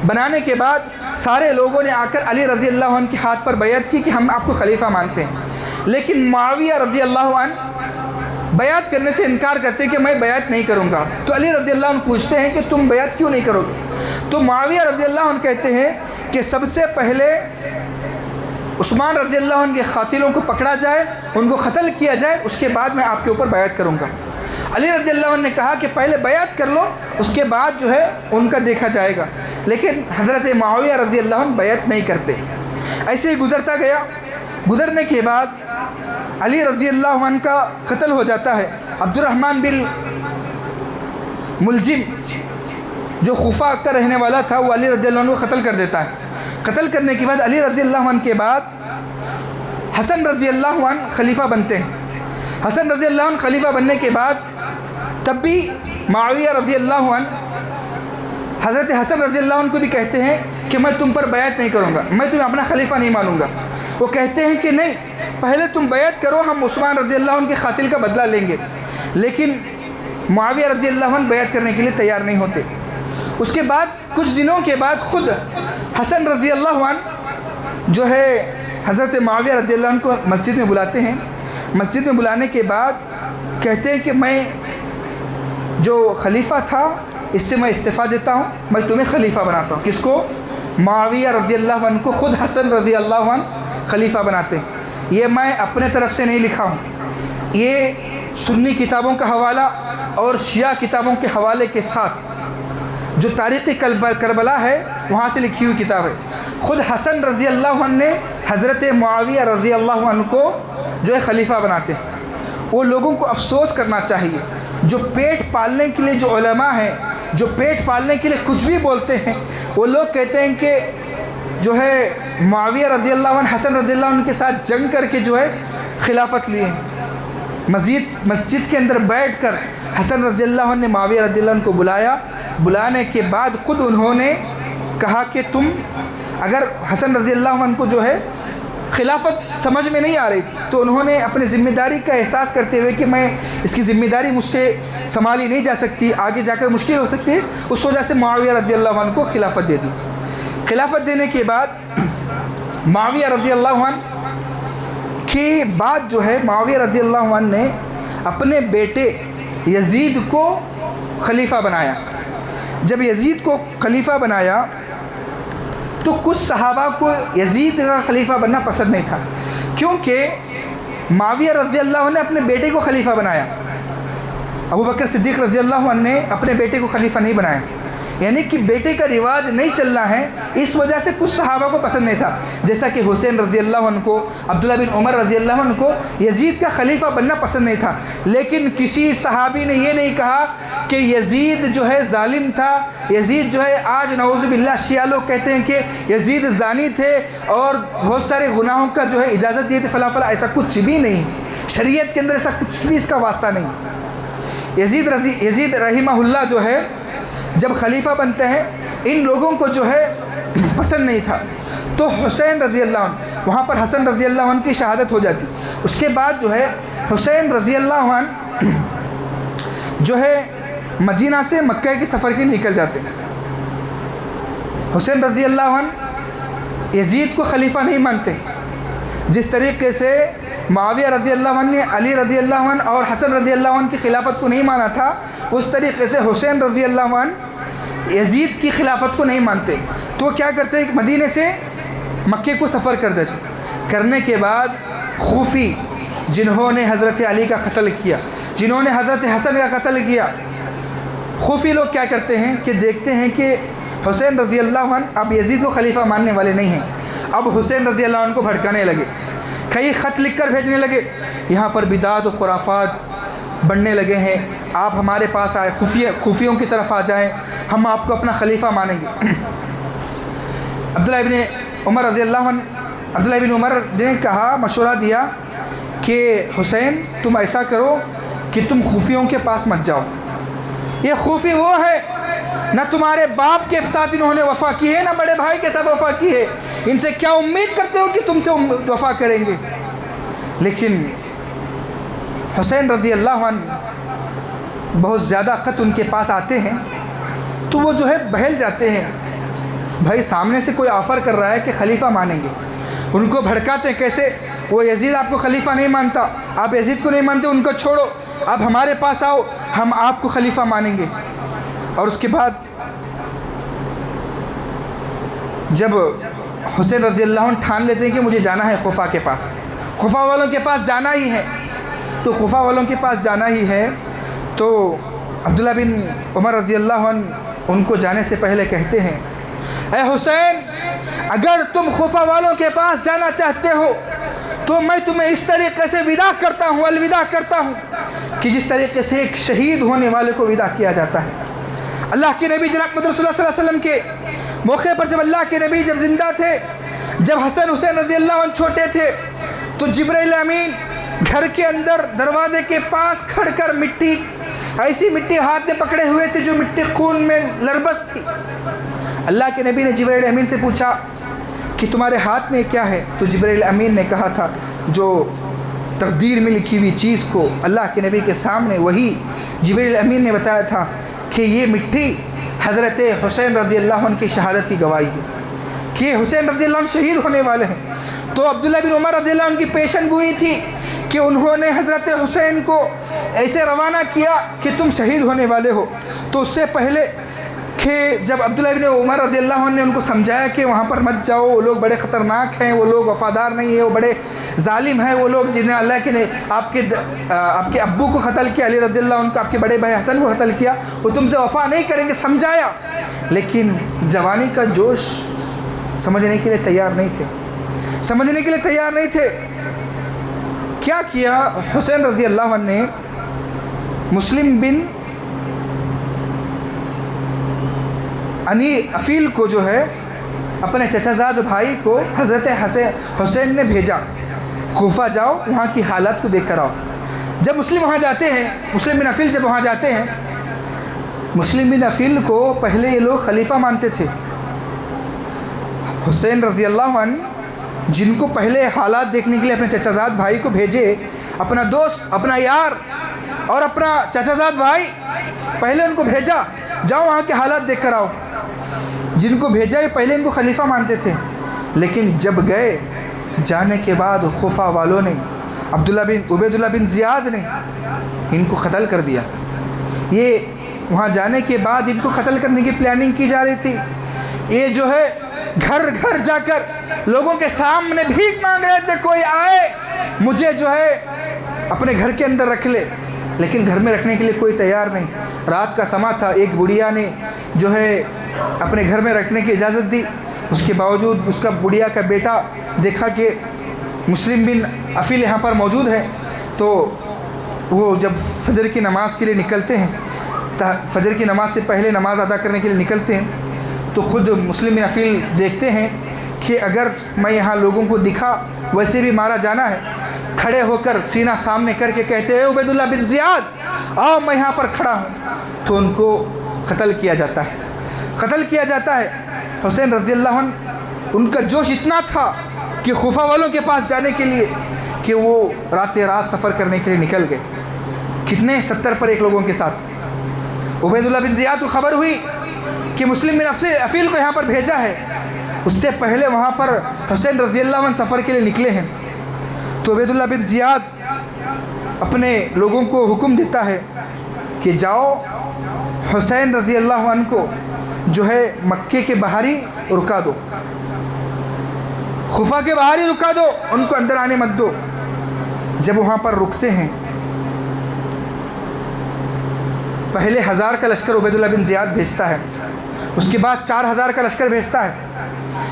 بنانے کے بعد سارے لوگوں نے آ کر علی رضی اللہ عنہ کے ہاتھ پر بیعت کی کہ ہم آپ کو خلیفہ مانتے ہیں، لیکن معاویہ رضی اللہ عنہ بیعت کرنے سے انکار کرتے ہیں کہ میں بیعت نہیں کروں گا۔ تو علی رضی اللہ عنہ پوچھتے ہیں کہ تم بیعت کیوں نہیں کرو گے؟ تو معاویہ رضی اللہ عنہ کہتے ہیں کہ سب سے پہلے عثمان رضی اللہ عنہ کے قاتلوں کو پکڑا جائے، ان کو قتل کیا جائے، اس کے بعد میں آپ کے اوپر بیعت کروں گا۔ علی رضی اللہ عنہ نے کہا کہ پہلے بیعت کر لو، اس کے بعد جو ہے ان کا دیکھا جائے گا، لیکن حضرت معاویہ رضی اللہ عنہ بیعت نہیں کرتے۔ ایسے ہی گزرتا گیا۔ گزرنے کے بعد علی رضی اللہ عنہ کا قتل ہو جاتا ہے۔ عبد الرحمن بن ملجم جو کوفہ کا رہنے والا تھا وہ علی رضی اللہ عنہ کو قتل کر دیتا ہے۔ قتل کرنے کے بعد علی رضی اللہ عنہ کے بعد حسن رضی اللہ عنہ خلیفہ بنتے ہیں۔ حسن رضی اللہ عنہ خلیفہ بننے کے بعد تب بھی معاویہ رضی اللہ عنہ حضرت حسن رضی اللہ عنہ کو بھی کہتے ہیں کہ میں تم پر بیعت نہیں کروں گا، میں تمہیں اپنا خلیفہ نہیں مانوں گا۔ وہ کہتے ہیں کہ نہیں، پہلے تم بیعت کرو، ہم عثمان رضی اللہ عنہ کے قاتل کا بدلہ لیں گے، لیکن معاویہ رضی اللہ عنہ بیعت کرنے کے لیے تیار نہیں ہوتے۔ اس کے بعد کچھ دنوں کے بعد خود حسن رضی اللہ عنہ جو ہے حضرت معاویہ رضی اللہ عنہ کو مسجد میں بلاتے ہیں۔ مسجد میں بلانے کے بعد کہتے ہیں کہ میں جو خلیفہ تھا اس سے میں استعفیٰ دیتا ہوں، میں تمہیں خلیفہ بناتا ہوں۔ کس کو؟ معاویہ رضی اللہ عنہ کو خود حسن رضی اللہ عنہ خلیفہ بناتے ہیں۔ یہ میں اپنے طرف سے نہیں لکھا ہوں، یہ سنی کتابوں کا حوالہ اور شیعہ کتابوں کے حوالے کے ساتھ جو تاریخ کربلا ہے وہاں سے لکھی ہوئی کتاب ہے۔ خود حسن رضی اللہ عنہ نے حضرت معاویہ رضی اللہ عنہ کو جو ہے خلیفہ بناتے ہیں۔ وہ لوگوں کو افسوس کرنا چاہیے جو پیٹ پالنے کے لیے، جو علماء ہیں جو پیٹ پالنے کے لیے کچھ بھی بولتے ہیں، وہ لوگ کہتے ہیں کہ جو ہے معاویہ رضی اللہ عنہ حسن رضی اللہ عنہ کے ساتھ جنگ کر کے جو ہے خلافت لیے ہیں۔ مسجد کے اندر بیٹھ کر حسن رضی اللہ عنہ نے معاویہ رضی اللہ عنہ کو بلایا۔ بلانے کے بعد خود انہوں نے کہا کہ تم اگر حسن رضی اللہ عنہ کو جو ہے خلافت سمجھ میں نہیں آ رہی تھی تو انہوں نے اپنی ذمہ داری کا احساس کرتے ہوئے کہ میں اس کی ذمہ داری مجھ سے سنبھالی نہیں جا سکتی، آگے جا کر مشکل ہو سکتی ہے، اس وجہ سے معاویہ رضی اللہ عنہ کو خلافت دے دی۔ خلافت دینے کے بعد معاویہ رضی اللہ عنہ کے بعد جو ہے معاویہ رضی اللہ عنہ نے اپنے بیٹے یزید کو خلیفہ بنایا۔ جب یزید کو خلیفہ بنایا تو کچھ صحابہ کو یزید کا خلیفہ بننا پسند نہیں تھا، کیونکہ معاویہ رضی اللہ عنہ نے اپنے بیٹے کو خلیفہ بنایا، ابو بکر صدیق رضی اللہ عنہ نے اپنے بیٹے کو خلیفہ نہیں بنایا، یعنی کہ بیٹے کا رواج نہیں چلنا ہے، اس وجہ سے کچھ صحابہ کو پسند نہیں تھا، جیسا کہ حسین رضی اللہ عنہ کو، عبداللہ بن عمر رضی اللہ عنہ کو یزید کا خلیفہ بننا پسند نہیں تھا۔ لیکن کسی صحابی نے یہ نہیں کہا کہ یزید جو ہے ظالم تھا، یزید جو ہے آج نعوذ باللہ شیعہ لوگ کہتے ہیں کہ یزید زانی تھے اور بہت سارے گناہوں کا جو ہے اجازت دیے تھے فلاں فلاں، ایسا کچھ بھی نہیں، شریعت کے اندر ایسا کچھ بھی اس کا واسطہ نہیں۔ یزید رحمہ اللہ جو ہے جب خلیفہ بنتے ہیں ان لوگوں کو جو ہے پسند نہیں تھا، تو حسین رضی اللہ عنہ وہاں پر حسن رضی اللہ عنہ کی شہادت ہو جاتی۔ اس کے بعد جو ہے حسین رضی اللہ عنہ جو ہے مدینہ سے مکہ کے سفر کے لیے نکل جاتے ہیں۔ حسین رضی اللہ عنہ یزید کو خلیفہ نہیں مانتے، جس طریقے سے معاویہ رضی اللہ عنہ نے علی رضی اللہ عنہ اور حسن رضی اللہ عنہ کی خلافت کو نہیں مانا تھا، اس طریقے سے حسین رضی اللہ عنہ یزید کی خلافت کو نہیں مانتے۔ تو کیا کرتے ہیں کہ مدینے سے مکے کو سفر کر دیتے۔ کرنے کے بعد خوفی جنہوں نے حضرت علی کا قتل کیا، جنہوں نے حضرت حسن کا قتل کیا، خوفی لوگ کیا کرتے ہیں کہ دیکھتے ہیں کہ حسین رضی اللہ عنہ اب یزید کو خلیفہ ماننے والے نہیں ہیں، اب حسین رضی اللہ عنہ کو بھڑکانے لگے، کئی خط لکھ کر بھیجنے لگے، یہاں پر بدعت و خرافات بڑھنے لگے ہیں، آپ ہمارے پاس آئے، خفیوں کی طرف آ جائیں، ہم آپ کو اپنا خلیفہ مانیں گے۔ عبداللہ بن عمر رضی اللہ عنہ، عبداللہ بن عمر نے کہا، مشورہ دیا کہ حسین تم ایسا کرو کہ تم خوفیوں کے پاس مت جاؤ. یہ خوفی وہ ہے نہ تمہارے باپ کے ساتھ انہوں نے وفا کی ہے، نہ بڑے بھائی کے ساتھ وفا کی ہے. ان سے کیا امید کرتے ہو کہ تم سے وفا کریں گے؟ لیکن حسین رضی اللہ عنہ بہت زیادہ خط ان کے پاس آتے ہیں تو وہ جو ہے بہل جاتے ہیں. بھائی سامنے سے کوئی آفر کر رہا ہے کہ خلیفہ مانیں گے، ان کو بھڑکاتے ہیں کیسے، وہ یزید آپ کو خلیفہ نہیں مانتا، آپ یزید کو نہیں مانتے، ان کو چھوڑو، آپ ہمارے پاس آؤ، ہم آپ کو خلیفہ مانیں گے. اور اس کے بعد جب حسین رضی اللہ عنہ ٹھان لیتے ہیں کہ مجھے جانا ہے خفا کے پاس، خفا والوں کے پاس جانا ہی ہے، تو خفا والوں کے پاس جانا ہی ہے، تو عبداللہ بن عمر رضی اللہ عنہ ان کو جانے سے پہلے کہتے ہیں اے حسین اگر تم خفا والوں کے پاس جانا چاہتے ہو تو میں تمہیں اس طریقے سے وداع کرتا ہوں، الوداع کرتا ہوں کہ جس طریقے سے ایک شہید ہونے والے کو وداع کیا جاتا ہے. اللہ کے نبی جناب محمد رسول اللہ صلی اللہ علیہ وسلم کے موقع پر جب اللہ کے نبی جب زندہ تھے، جب حسن حسین رضی اللہ عنہ چھوٹے تھے، تو جبرائیل امین گھر کے اندر دروازے کے پاس کھڑ کر مٹی، ایسی مٹی ہاتھ میں پکڑے ہوئے تھے جو مٹی خون میں لربس تھی. اللہ کے نبی نے جبرائیل امین سے پوچھا کہ تمہارے ہاتھ میں کیا ہے؟ تو جبرائیل امین نے کہا تھا جو تقدیر میں لکھی ہوئی چیز کو اللہ کے نبی کے سامنے وہی جبرائیل امین نے بتایا تھا کہ یہ مٹی حضرت حسین رضی اللہ عنہ کی شہادت کی گواہی ہے کہ حسین رضی اللہ عنہ شہید ہونے والے ہیں. تو عبداللہ بن عمر رضی اللہ عنہ کی پیشن گوئی تھی کہ انہوں نے حضرت حسین کو ایسے روانہ کیا کہ تم شہید ہونے والے ہو. تو اس سے پہلے کہ جب عبداللہ بن عمر رضی اللہ عنہ نے ان کو سمجھایا کہ وہاں پر مت جاؤ، وہ لوگ بڑے خطرناک ہیں، وہ لوگ وفادار نہیں ہیں، وہ بڑے ظالم ہیں، وہ لوگ جنہیں اللہ کے نے آپ کے ابو کو قتل کیا، علی رضی اللہ عنہ کو، آپ کے بڑے بھائی حسن کو قتل کیا، وہ تم سے وفا نہیں کریں گے، سمجھایا. لیکن جوانی کا جوش سمجھنے کے لیے تیار نہیں تھے، سمجھنے کے لیے تیار نہیں تھے. کیا کیا حسین رضی اللہ عنہ نے؟ مسلم بن انی افیل کو جو ہے اپنے چچا زاد بھائی کو حضرت حسین نے بھیجا، کوفہ جاؤ، وہاں کی حالات کو دیکھ کر آؤ. جب مسلم وہاں جاتے ہیں، مسلم بن افیل جب وہاں جاتے ہیں، مسلم بن افیل کو پہلے یہ لوگ خلیفہ مانتے تھے. حسین رضی اللہ عنہ جن کو پہلے حالات دیکھنے کے لیے اپنے چچا زاد بھائی کو بھیجے، اپنا دوست، اپنا یار اور اپنا چچا زاد بھائی، پہلے ان کو بھیجا جاؤ وہاں کے حالات دیکھ کر آؤ. جن کو بھیجا یہ پہلے ان کو خلیفہ مانتے تھے، لیکن جب گئے، جانے کے بعد خفا والوں نے عبیداللہ بن زیاد نے ان کو قتل کر دیا. یہ وہاں جانے کے بعد ان کو قتل کرنے کی پلاننگ کی جا رہی تھی. یہ جو ہے گھر گھر جا کر لوگوں کے سامنے بھیک مانگ رہے تھے، کوئی آئے مجھے جو ہے اپنے گھر کے اندر رکھ لے، لیکن گھر میں رکھنے کے لیے کوئی تیار نہیں. رات کا سما تھا، ایک بڑھیا نے جو ہے اپنے گھر میں رکھنے کی اجازت دی. اس کے باوجود اس کا بڑھیا کا بیٹا دیکھا کہ مسلم بن افیل یہاں پر موجود ہے، تو وہ جب فجر کی نماز کے لیے نکلتے ہیں، فجر کی نماز سے پہلے نماز ادا کرنے کے لیے نکلتے ہیں، تو خود مسلم بن افیل دیکھتے ہیں کہ اگر میں یہاں لوگوں کو دکھا ویسے بھی مارا جانا ہے. کھڑے ہو کر سینہ سامنے کر کے کہتے ہیں عبیداللہ بن زیاد آؤ میں یہاں پر کھڑا ہوں. تو ان کو قتل کیا جاتا ہے، قتل کیا جاتا ہے. حسین رضی اللہ عنہ ان کا جوش اتنا تھا کہ خفا والوں کے پاس جانے کے لیے کہ وہ رات سفر کرنے کے لیے نکل گئے. کتنے 70 پر ایک لوگوں کے ساتھ. عبیداللہ بن زیاد کو خبر ہوئی کہ مسلم بن افیل کو یہاں پر بھیجا ہے. اس سے پہلے وہاں پر حسین رضی اللہ عنہ سفر کے لیے نکلے ہیں. تو عبیداللہ بن زیاد اپنے لوگوں کو حکم دیتا ہے کہ جاؤ حسین رضی اللہ عنہ کو جو ہے مکے کے باہر ہی رکا دو، خفا کے باہر ہی رکا دو، ان کو اندر آنے مت دو. جب وہاں پر رکتے ہیں، پہلے 1000 کا لشکر عبیداللہ بن زیاد بھیجتا ہے، اس کے بعد 4000 کا لشکر بھیجتا ہے.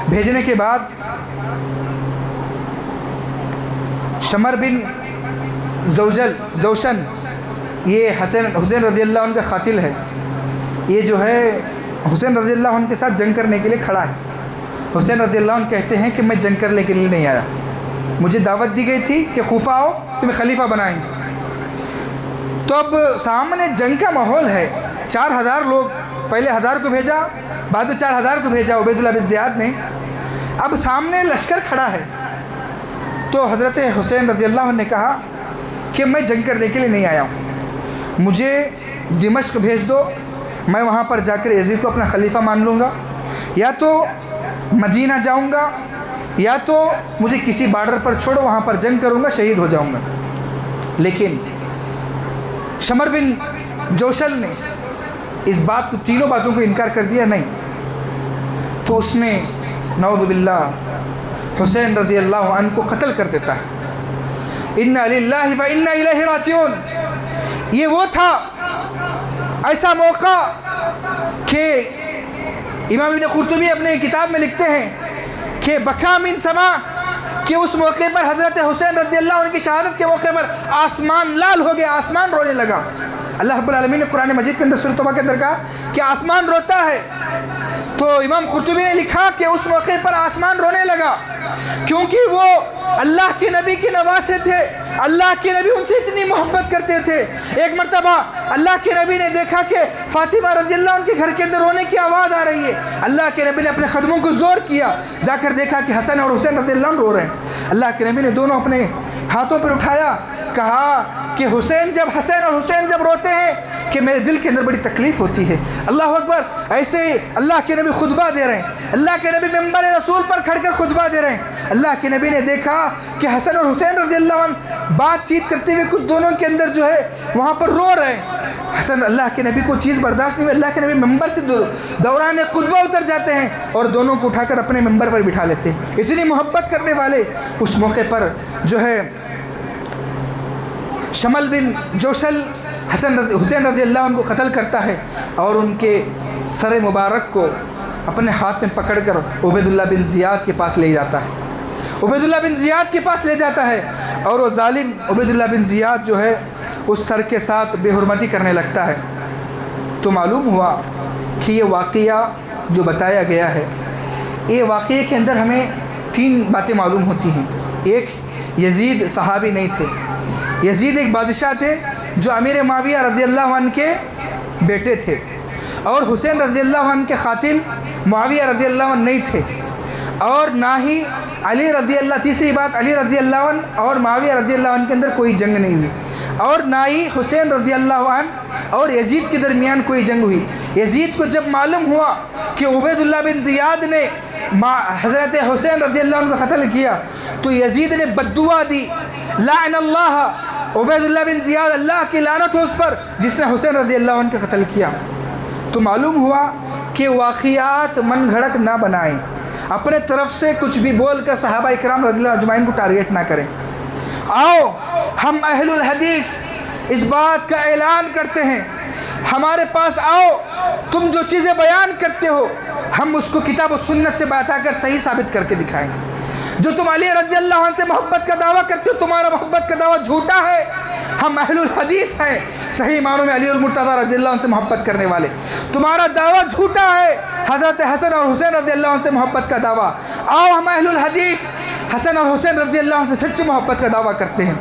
بھیجنے کے بعد شمر بن جوشن، یہ حسین رضی اللہ عنہ کا قاتل ہے، یہ جو ہے حسین رضی اللہ عنہ کے ساتھ جنگ کرنے کے لیے کھڑا ہے. حسین رضی اللہ عنہ کہتے ہیں کہ میں جنگ کرنے کے لیے نہیں آیا، مجھے دعوت دی گئی تھی کہ کوفہ آؤ تمہیں خلیفہ بنائیں گے. تو اب سامنے جنگ کا ماحول ہے، 4000 لوگ، پہلے 1000 کو بھیجا، بعد میں 4000 کو بھیجا عبید اللہ بن زیاد نے، اب سامنے لشکر کھڑا ہے۔ تو حضرت حسین رضی اللہ عنہ نے کہا کہ میں جنگ کرنے کے لیے نہیں آیا ہوں، مجھے دمشق بھیج دو، میں وہاں پر جا کر یزید کو اپنا خلیفہ مان لوں گا، یا تو مدینہ جاؤں گا، یا تو مجھے کسی بارڈر پر چھوڑو، وہاں پر جنگ کروں گا، شہید ہو جاؤں گا۔ لیکن شمر بن جوشل نے اس بات کو، تینوں باتوں کو انکار کر دیا، نہیں۔ تو اس نے نعوذ باللہ حسین رضی اللہ عنہ کو قتل کر دیتا ہے۔ انا للہ و انا الیہ راجعون۔ یہ وہ تھا ایسا موقع کہ امام ابن قرطبی اپنے کتاب میں لکھتے ہیں کہ بکا من سما، کہ اس موقع پر حضرت حسین رضی اللہ عنہ کی شہادت کے موقع پر آسمان لال ہو گیا، آسمان رونے لگا۔ اللہ رب العالمین نے قرآن مجید کے اندر سورۃ توبہ کے اندر کہا کہ آسمان روتا ہے۔ تو امام قرطبی نے لکھا کہ اس موقع پر آسمان رونے لگا، کیونکہ وہ اللہ کے نبی کے نواسے تھے، اللہ کے نبی ان سے اتنی محبت کرتے تھے۔ ایک مرتبہ اللہ کے نبی نے دیکھا کہ فاطمہ رضی اللہ عنہ کے گھر کے اندر رونے کی آواز آ رہی ہے۔ اللہ کے نبی نے اپنے خدموں کو زور کیا، جا کر دیکھا کہ حسن اور حسین رضی اللہ عنہ رو رہے ہیں۔ اللہ کے نبی نے دونوں اپنے ہاتھوں پر اٹھایا، کہا کہ حسین اور حسین جب روتے ہیں کہ میرے دل کے اندر بڑی تکلیف ہوتی ہے۔ اللہ اکبر۔ ایسے ہی اللہ کے نبی خطبہ دے رہے ہیں، اللہ کے نبی ممبر رسول پر کھڑ کر خطبہ دے رہے ہیں۔ اللہ کے نبی نے دیکھا کہ حسن اور حسین رضی اللہ عنہ بات چیت کرتے ہوئے کچھ دونوں کے اندر جو ہے وہاں پر رو رہے ہیں۔ حسن، اللہ کے نبی کو چیز برداشت نہیں ہوئی، اللہ کے نبی ممبر سے دوران خطبہ اتر جاتے ہیں اور دونوں کو اٹھا کر اپنے ممبر پر بٹھا لیتے ہیں۔ اتنی محبت کرنے والے اس موقع پر جو ہے شمل بن جوشل حسین رضی اللہ عنہ کو قتل کرتا ہے اور ان کے سر مبارک کو اپنے ہاتھ میں پکڑ کر عبید اللہ بن زیاد کے پاس لے جاتا ہے، عبید اللہ بن زیاد کے پاس لے جاتا ہے، اور وہ ظالم عبید اللہ بن زیاد جو ہے اس سر کے ساتھ بے حرمتی کرنے لگتا ہے۔ تو معلوم ہوا کہ یہ واقعہ جو بتایا گیا ہے، یہ واقعے کے اندر ہمیں 3 باتیں معلوم ہوتی ہیں۔ ایک، یزید صحابی نہیں تھے، یزید ایک بادشاہ تھے جو امیر معاویہ رضی اللہ عنہ کے بیٹے تھے، اور حسین رضی اللہ عنہ کے قاتل معاویہ رضی اللہ عنہ نہیں تھے، اور نہ ہی تیسری بات، علی رضی اللہ عنہ اور معاویہ رضی اللہ عنہ کے اندر کوئی جنگ نہیں ہوئی، اور نہ ہی حسین رضی اللہ عنہ اور یزید کے درمیان کوئی جنگ ہوئی۔ یزید کو جب معلوم ہوا کہ عبید اللہ بن زیاد نے حضرت حسین رضی اللہ عنہ کو قتل کیا، تو یزید نے بد دعا دی، لعن اللہ عبید اللہ بن زیاد، اللہ کی لعنت ہو اس پر جس نے حسین رضی اللہ عنہ کا قتل کیا۔ تو معلوم ہوا کہ واقعات من گھڑت نہ بنائیں، اپنے طرف سے کچھ بھی بول کر صحابہ اکرام رضی اللہ اجمعین کو ٹارگیٹ نہ کریں۔ آؤ ہم اہل الحدیث اس بات کا اعلان کرتے ہیں، ہمارے پاس آؤ، تم جو چیزیں بیان کرتے ہو ہم اس کو کتاب و سنت سے بتا کر صحیح ثابت کر کے دکھائیں۔ جو تم علی رضی اللہ عنہ سے محبت کا دعویٰ کرتے ہو، تمہارا محبت کا دعویٰ جھوٹا ہے، ہم اہل الحدیث ہیں، صحیح معنوں میں علی المرتضیٰ رضی اللہ عنہ سے محبت کرنے والے، تمہارا دعویٰ جھوٹا ہے، حضرت حسن اور حسین رضی اللہ عنہ سے محبت کا دعویٰ۔ آؤ ہم اہل الحدیث حسن اور حسین رضی اللہ عنہ سے سچی محبت کا دعویٰ کرتے ہیں،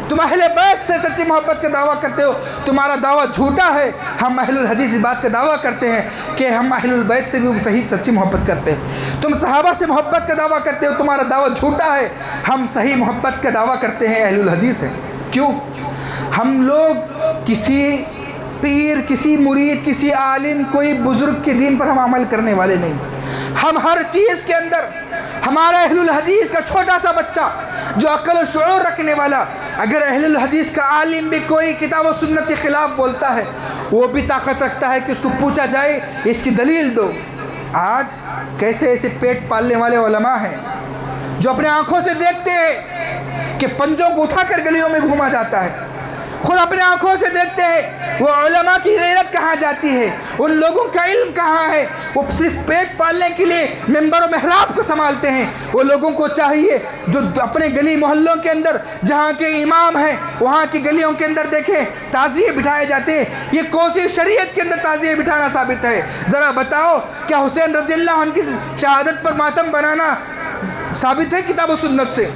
تم اہل بیت سے سچی محبت کا دعویٰ کرتے ہو، تمہارا دعویٰ جھوٹا ہے، ہم اہل الحدیث اس بات کا دعویٰ کرتے ہیں کہ ہم اہل البیت سے بھی صحیح سچی محبت کرتے ہیں۔ تم صحابہ سے محبت کا دعویٰ کرتے ہو، تمہارا دعویٰ جھوٹا ہے، ہم صحیح محبت کا دعویٰ کرتے ہیں، اہل الحدیث ہیں۔ کیوں؟ ہم لوگ کسی پیر، کسی مرید، کسی عالم، کوئی بزرگ کے دین پر ہم عمل کرنے والے نہیں، ہم ہر چیز کے اندر ہمارا اہل الحدیث کا چھوٹا سا بچہ جو عقل و شعور رکھنے والا، اگر اہل الحدیث کا عالم بھی کوئی کتاب و سنت کے خلاف بولتا ہے، وہ بھی طاقت رکھتا ہے کہ اس کو پوچھا جائے، اس کی دلیل دو۔ آج کیسے ایسے پیٹ پالنے والے علماء ہیں جو اپنے آنکھوں سے دیکھتے ہیں کہ پنجوں کو اٹھا کر گلیوں میں گھوما جاتا ہے، خود اپنے آنکھوں سے دیکھتے ہیں وہ علماء کی غیرت کہاں جاتی ہے، ان لوگوں کا علم کہاں ہے، وہ صرف پیٹ پالنے کے لیے ممبر و محراب کو سنبھالتے ہیں۔ وہ لوگوں کو چاہیے جو اپنے گلی محلوں کے اندر جہاں کے امام ہیں وہاں کی گلیوں کے اندر دیکھیں تعزیے بٹھائے جاتے ہیں، یہ کوسی شریعت کے اندر تعزیے بٹھانا ثابت ہے؟ ذرا بتاؤ کیا حسین رضی اللہ عنہ کی شہادت پر ماتم بنانا ثابت ہے کتاب و سنت سے؟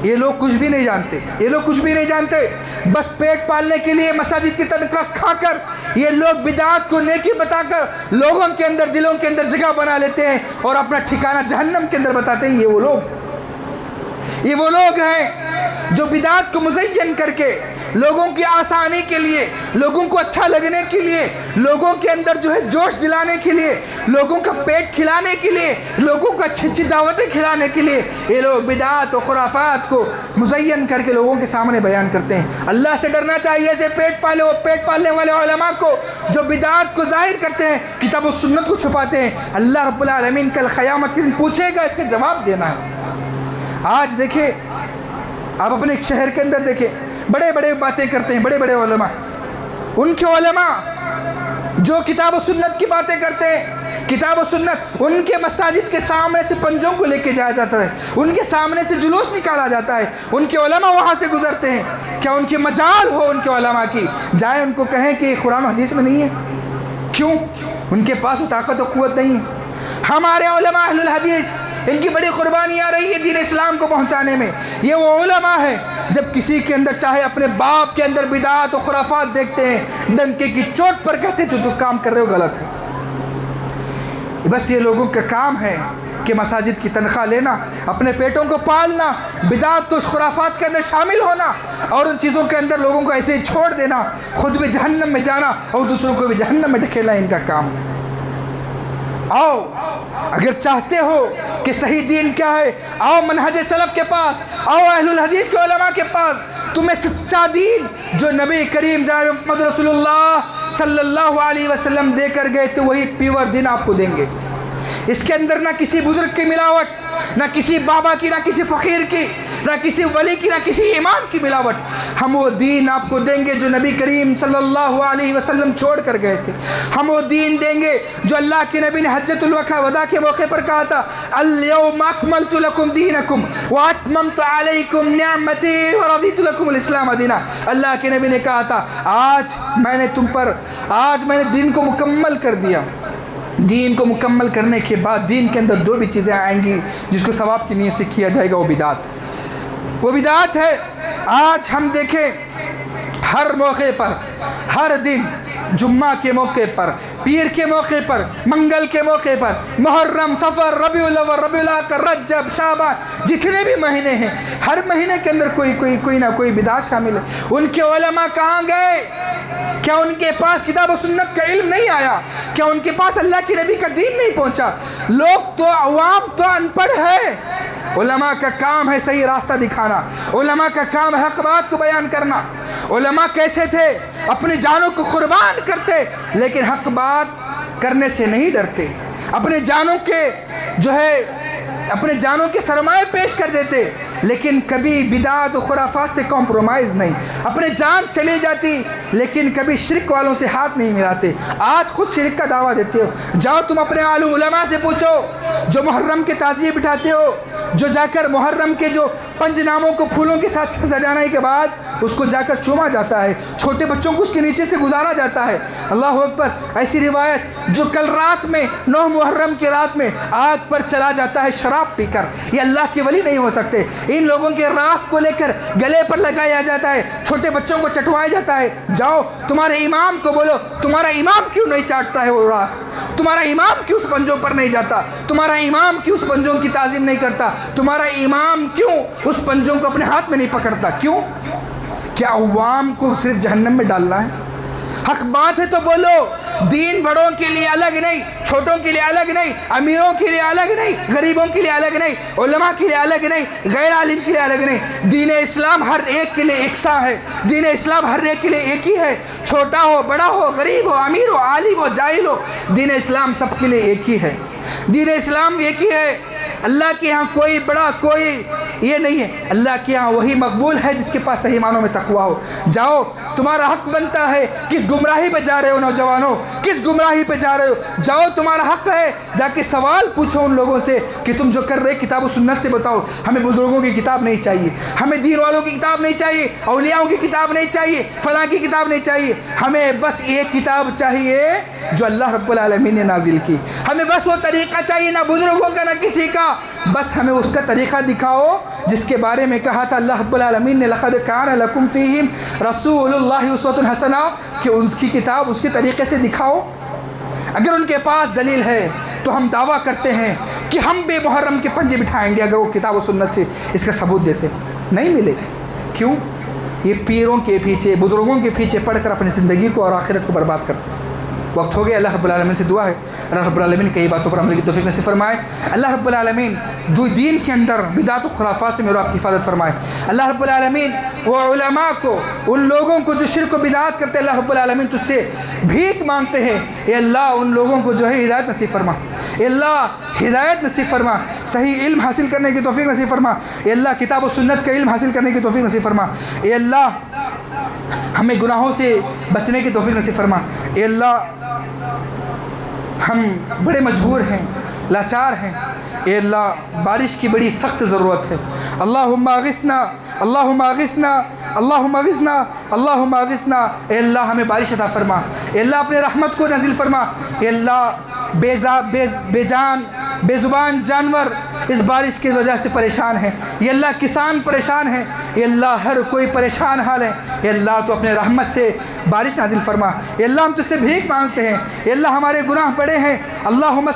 یہ لوگ کچھ بھی نہیں جانتے، یہ لوگ کچھ بھی نہیں جانتے، بس پیٹ پالنے کے لیے مساجد کی تنخواہ کھا کر یہ لوگ بدعات کو نیکی بتا کر لوگوں کے اندر، دلوں کے اندر جگہ بنا لیتے ہیں اور اپنا ٹھکانہ جہنم کے اندر بتاتے ہیں۔ یہ وہ لوگ ہیں جو بدعات کو مزین کر کے لوگوں کی آسانی کے لیے، لوگوں کو اچھا لگنے کے لیے، لوگوں کے اندر جو ہے جوش دلانے کے لیے، لوگوں کا پیٹ کھلانے کے لیے، لوگوں کو اچھی اچھی دعوتیں کھلانے کے لیے یہ لوگ بدعات و خرافات کو مزین کر کے لوگوں کے سامنے بیان کرتے ہیں۔ اللہ سے ڈرنا چاہیے ایسے پیٹ پالنے والے علماء کو جو بدعات کو ظاہر کرتے ہیں، کتاب و سنت کو چھپاتے ہیں۔ اللہ رب العالمین کل قیامت کے دن پوچھے گا، اس کا جواب دینا ہے۔ آج دیکھیں، آپ اپنے شہر کے اندر دیکھیں، بڑے بڑے باتیں کرتے ہیں بڑے بڑے علماء، ان کے علماء جو کتاب و سنت کی باتیں کرتے ہیں، کتاب و سنت ان کے مساجد کے سامنے سے پنجوں کو لے کے جایا جاتا ہے، ان کے سامنے سے جلوس نکالا جاتا ہے، ان کے علماء وہاں سے گزرتے ہیں۔ کیا ان کی مجال ہو ان کے علماء کی جائیں ان کو کہیں کہ قرآن و حدیث میں نہیں ہے؟ کیوں؟ ان کے پاس وہ طاقت و قوت نہیں ہے۔ ہمارے علماء اہل الحدیث، ان کی بڑی قربانی آ رہی ہے دین اسلام کو پہنچانے میں۔ یہ وہ علماء ہے جب کسی کے اندر چاہے اپنے باپ کے اندر بدعات و خرافات دیکھتے ہیں، ڈنکے کی چوٹ پر کہتے ہیں جو تم کام کر رہے ہو غلط ہے۔ بس یہ لوگوں کا کام ہے کہ مساجد کی تنخواہ لینا، اپنے پیٹوں کو پالنا، بدعات و خرافات کے اندر شامل ہونا اور ان چیزوں کے اندر لوگوں کو ایسے ہی چھوڑ دینا، خود بھی جہنم میں جانا اور دوسروں کو بھی جہنم میں ڈھکیلنا ان کا کام ہے۔ آؤ، اگر چاہتے ہو کہ صحیح دین کیا ہے، آؤ منہج سلف کے پاس، آؤ اہل الحدیث کے علماء کے پاس۔ تمہیں سچا دین جو نبی کریم جناب محمد رسول اللہ صلی اللہ علیہ وسلم دے کر گئے تھے، وہی پیور دین آپ کو دیں گے۔ اس کے اندر نہ کسی بزرگ کی ملاوٹ، نہ کسی بابا کی، نہ کسی فقیر کی، نہ کسی ولی کی، نہ کسی امام کی ملاوٹ۔ ہم وہ دین آپ کو دیں گے جو نبی کریم صلی اللہ علیہ وسلم چھوڑ کر گئے تھے۔ ہم وہ دین دیں گے جو اللہ کے نبی نے حجۃ الوداع کے موقع پر کہا تھا، اليوم اکملت لکم دینکم واتممت علیکم نعمتی ورضیت لکم الاسلام دینا۔ اللہ کے نبی نے کہا تھا، آج میں نے دین کو مکمل کر دیا۔ دین کو مکمل کرنے کے بعد دین کے اندر جو بھی چیزیں آئیں گی جس کو ثواب کی نیت سے کیا جائے گا، وہ بدعات ہے۔ آج ہم دیکھیں ہر موقع پر، ہر دن، جمعہ کے موقع پر، پیر کے موقع پر، منگل کے موقع پر، محرم، صفر، ربیع الاول، ربیع الاخر، رجب، شعبان، جتنے بھی مہینے ہیں، ہر مہینے کے اندر کوئی نہ کوئی بدعت شامل ہے۔ ان کے علماء کہاں گئے؟ کیا ان کے پاس کتاب و سنت کا علم نہیں آیا؟ کیا ان کے پاس اللہ کے نبی کا دین نہیں پہنچا؟ لوگ تو، عوام تو ان پڑھ ہے۔ علماء کا کام ہے صحیح راستہ دکھانا، علماء کا کام ہے حق بات کو بیان کرنا۔ علماء کیسے تھے؟ اپنی جانوں کو قربان کرتے، لیکن حق بات کرنے سے نہیں ڈرتے، اپنے جانوں کے سرمایہ پیش کر دیتے، لیکن کبھی بدعات و خرافات سے کمپرومائز نہیں۔ اپنے جان چلی جاتی لیکن کبھی شرک والوں سے ہاتھ نہیں ملاتے۔ آج خود شرک کا دعویٰ دیتے ہو۔ جاؤ تم اپنے عالم علماء سے پوچھو جو محرم کے تعزیے بٹھاتے ہو، جو جا کر محرم کے جو پنج ناموں کو پھولوں کے ساتھ سجانے کے بعد اس کو جا کر چوما جاتا ہے، چھوٹے بچوں کو اس کے نیچے سے گزارا جاتا ہے۔ اللہ اکبر۔ ایسی روایت جو کل رات میں 9 محرم کی رات میں آگ پر چلا جاتا ہے شراب پی کر، یہ اللہ کے ولی نہیں ہو سکتے۔ ان لوگوں کے راکھ کو لے کر گلے پر لگایا جاتا ہے، چھوٹے بچوں کو چٹوایا جاتا ہے۔ جاؤ تمہارے امام کو بولو، تمہارا امام کیوں نہیں چاٹتا ہے وہ راکھ؟ تمہارا امام کیوں اس پنجوں پر نہیں جاتا؟ تمہارا امام کیوں اس پنجوں کی تعظیم نہیں کرتا؟ تمہارا امام کیوں اس پنجوں کو اپنے ہاتھ میں نہیں پکڑتا؟ کیوں؟ کیا عوام کو صرف جہنم میں ڈالنا ہے؟ حق بات ہے تو بولو۔ دین بڑوں کے لیے الگ نہیں، چھوٹوں کے لیے الگ نہیں، امیروں کے لیے الگ نہیں، غریبوں کے لیے الگ نہیں، علماء کے لیے الگ نہیں، غیر عالم کے لیے الگ نہیں۔ دین اسلام ہر ایک کے لیے یکساں ہے۔ دین اسلام ہر ایک کے لیے ایک ہی ہے، چھوٹا ہو، بڑا ہو، غریب ہو، امیر ہو، عالم ہو، جاہل ہو، دین اسلام سب کے لیے ایک ہی ہے۔ دین اسلام ایک ہی ہے۔ اللہ کے ہاں کوئی بڑا، کوئی یہ نہیں ہے۔ اللہ کے ہاں وہی مقبول ہے جس کے پاس صحیح معنوں میں تقوی ہو۔ جاؤ، تمہارا حق بنتا ہے۔ کس گمراہی پہ جا رہے ہو نوجوانوں؟ کس گمراہی پہ جا رہے ہو؟ جاؤ، تمہارا حق ہے۔ جا کے سوال پوچھو ان لوگوں سے کہ تم جو کر رہے کتاب و سنت سے بتاؤ۔ ہمیں بزرگوں کی کتاب نہیں چاہیے، ہمیں دین والوں کی کتاب نہیں چاہیے، اولیاءوں کی کتاب نہیں چاہیے، فلاں کی کتاب نہیں چاہیے۔ ہمیں بس ایک کتاب چاہیے جو اللہ رب العالمین نے نازل کی۔ ہمیں بس وہ طریقہ چاہیے، نہ بزرگوں کا نہ کسی کا، بس ہمیں اس کا طریقہ دکھاؤ جس کے بارے میں کہا تھا اللہ رب العالمین نے لقد کان لکم فیہم رسول اللہ اسوۃ حسنہ کہ اس کی کتاب اس کے طریقے سے دکھاؤ۔ اگر ان کے پاس دلیل ہے تو ہم دعویٰ کرتے ہیں کہ ہم بے محرم کے پنجے بٹھائیں گے اگر وہ کتاب و سنت سے اس کا ثبوت دیتے۔ نہیں ملے گا۔ کیوں؟ یہ پیروں کے پیچھے بزرگوں کے پیچھے پڑھ کر اپنی زندگی کو اور آخرت کو برباد کرتے ہیں۔ وقت ہو گیا، اللہ رب العالمین سے دعا ہے اللہ رب العالمین کئی باتوں پر عمل کی توفیق نصیب فرمائے۔ اللہ رب العالمین دین کے اندر بدعت و خرافات سے میرے آپ کی حفاظت فرمائے۔ اللہ رب العالمین وہ علماء کو، ان لوگوں کو جو شرک و بدعت کرتے ہیں، اللہ رب العالمین تجھ سے بھیک مانگتے ہیں، اے اللہ ان لوگوں کو جو ہے ہدایت نصیب فرما، اے اللہ ہدایت نصیب فرما، صحیح علم حاصل کرنے کی توفیق نصیب فرما، اے اللہ کتاب و سنت کا علم حاصل کرنے کی توفیق نصیب فرما، اے اللہ ہمیں گناہوں سے بچنے کی توفیق نصیب فرما، اے اللہ ہم بڑے مجبور ہیں، لاچار ہیں، اے اللہ بارش کی بڑی سخت ضرورت ہے۔ اللہم اغثنا اللہم اغثنا اللہم اغثنا اللہم اغثنا، اے اللہ ہمیں بارش عطا فرما، اے اللہ اپنے رحمت کو نازل فرما، اے اللہ بے جان بے زبان جانور اس بارش کی وجہ سے پریشان ہیں، اے اللہ کسان پریشان ہیں، اے اللہ ہر کوئی پریشان حال ہے، اے اللہ تو اپنے رحمت سے بارش نازل فرما، اے اللہ ہم تجھ سے بھیک مانگتے ہیں، اے اللہ ہمارے گناہ بڑے ہیں، اللہم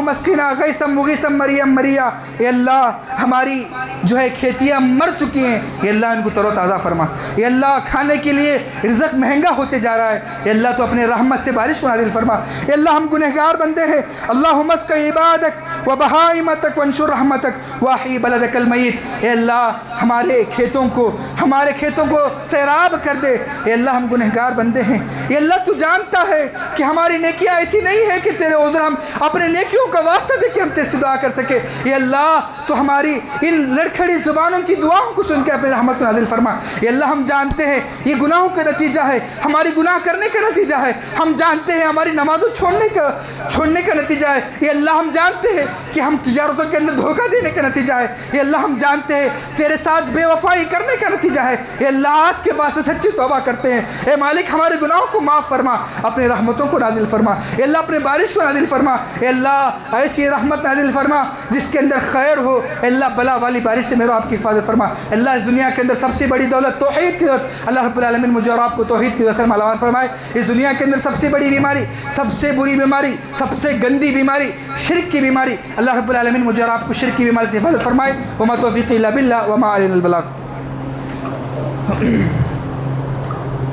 اسقنا غیثا مغیثا مریم مریا، اے اللہ ہماری جو ہے کھیتیاں مر چکی ہیں، اے اللہ ان کو تر و تازہ فرما، اے اللہ کھانے کے لیے رزق مہنگا ہوتے جا رہا ہے، اے اللہ تو اپنے رحمت سے بارش کو نازل فرما، اے اللہ ہم گنہگار بندے ہیں، اللہم اسق عبادک و بہائمتک وانشر رحمتک واحی بلدک المیت، اے اللہ ہمارے کھیتوں کو سیراب کر دے، اے اللہ ہم گنہگار بندے ہیں، اے اللہ تو جانتا ہے کہ ہماری نیکیاں ایسی نہیں ہیں کہ تیرے عذر ہم اپنے نیکیوں کا واسطہ دے کے ہم تیرے سے دعا کر سکے، اے اللہ تو ہماری ان لڑکھڑی زبانوں کی دعاؤں کو سن کے اپنے رحمت کو نازل فرما، اے اللہ ہم جانتے ہیں یہ گناہوں کا نتیجہ ہے، ہماری گناہ کرنے کا نتیجہ ہے، ہم جانتے ہیں ہماری نمازوں چھوڑنے کا نتیجہ ہے، اے اللہ ہم جانتے ہیں کہ ہم تجارتوں کے اندر دھوکہ دینے کا نتیجہ ہے، اے اللہ ہم جانتے ہیں تیرے ساتھ بے وفائی کرنے کا نتیجہ ہے، اے اللہ آج کے بعد سے سچی توبہ کرتے ہیں، اے مالک ہمارے گناہوں کو معاف فرما، اپنے رحمتوں کو نازل فرما، اے اللہ اپنے بارش کو نازل فرما، اے اللہ ایسی رحمت نازل فرما جس کے اندر خیر ہو، اے اللہ بلا والی بارش سے میرے آپ کی حفاظت فرما، اے اللہ اس دنیا کے اندر سب سے بڑی دولت توحید کی دولت، اللہ رب العالمین مجھے اور آپ کو توحید کی دولت سے مالامال فرمائے، اس دنیا کے اندر سب سے بڑی بیماری، سب سے بری بیماری، سب سے گندی بیماری شرک کی بیماری، اللہ رب العالمین مجھے اور آپ کو شرک کی بیماری سے حفاظت فرمائے، وما توفیقی الا باللہ وما علینا البلاغ۔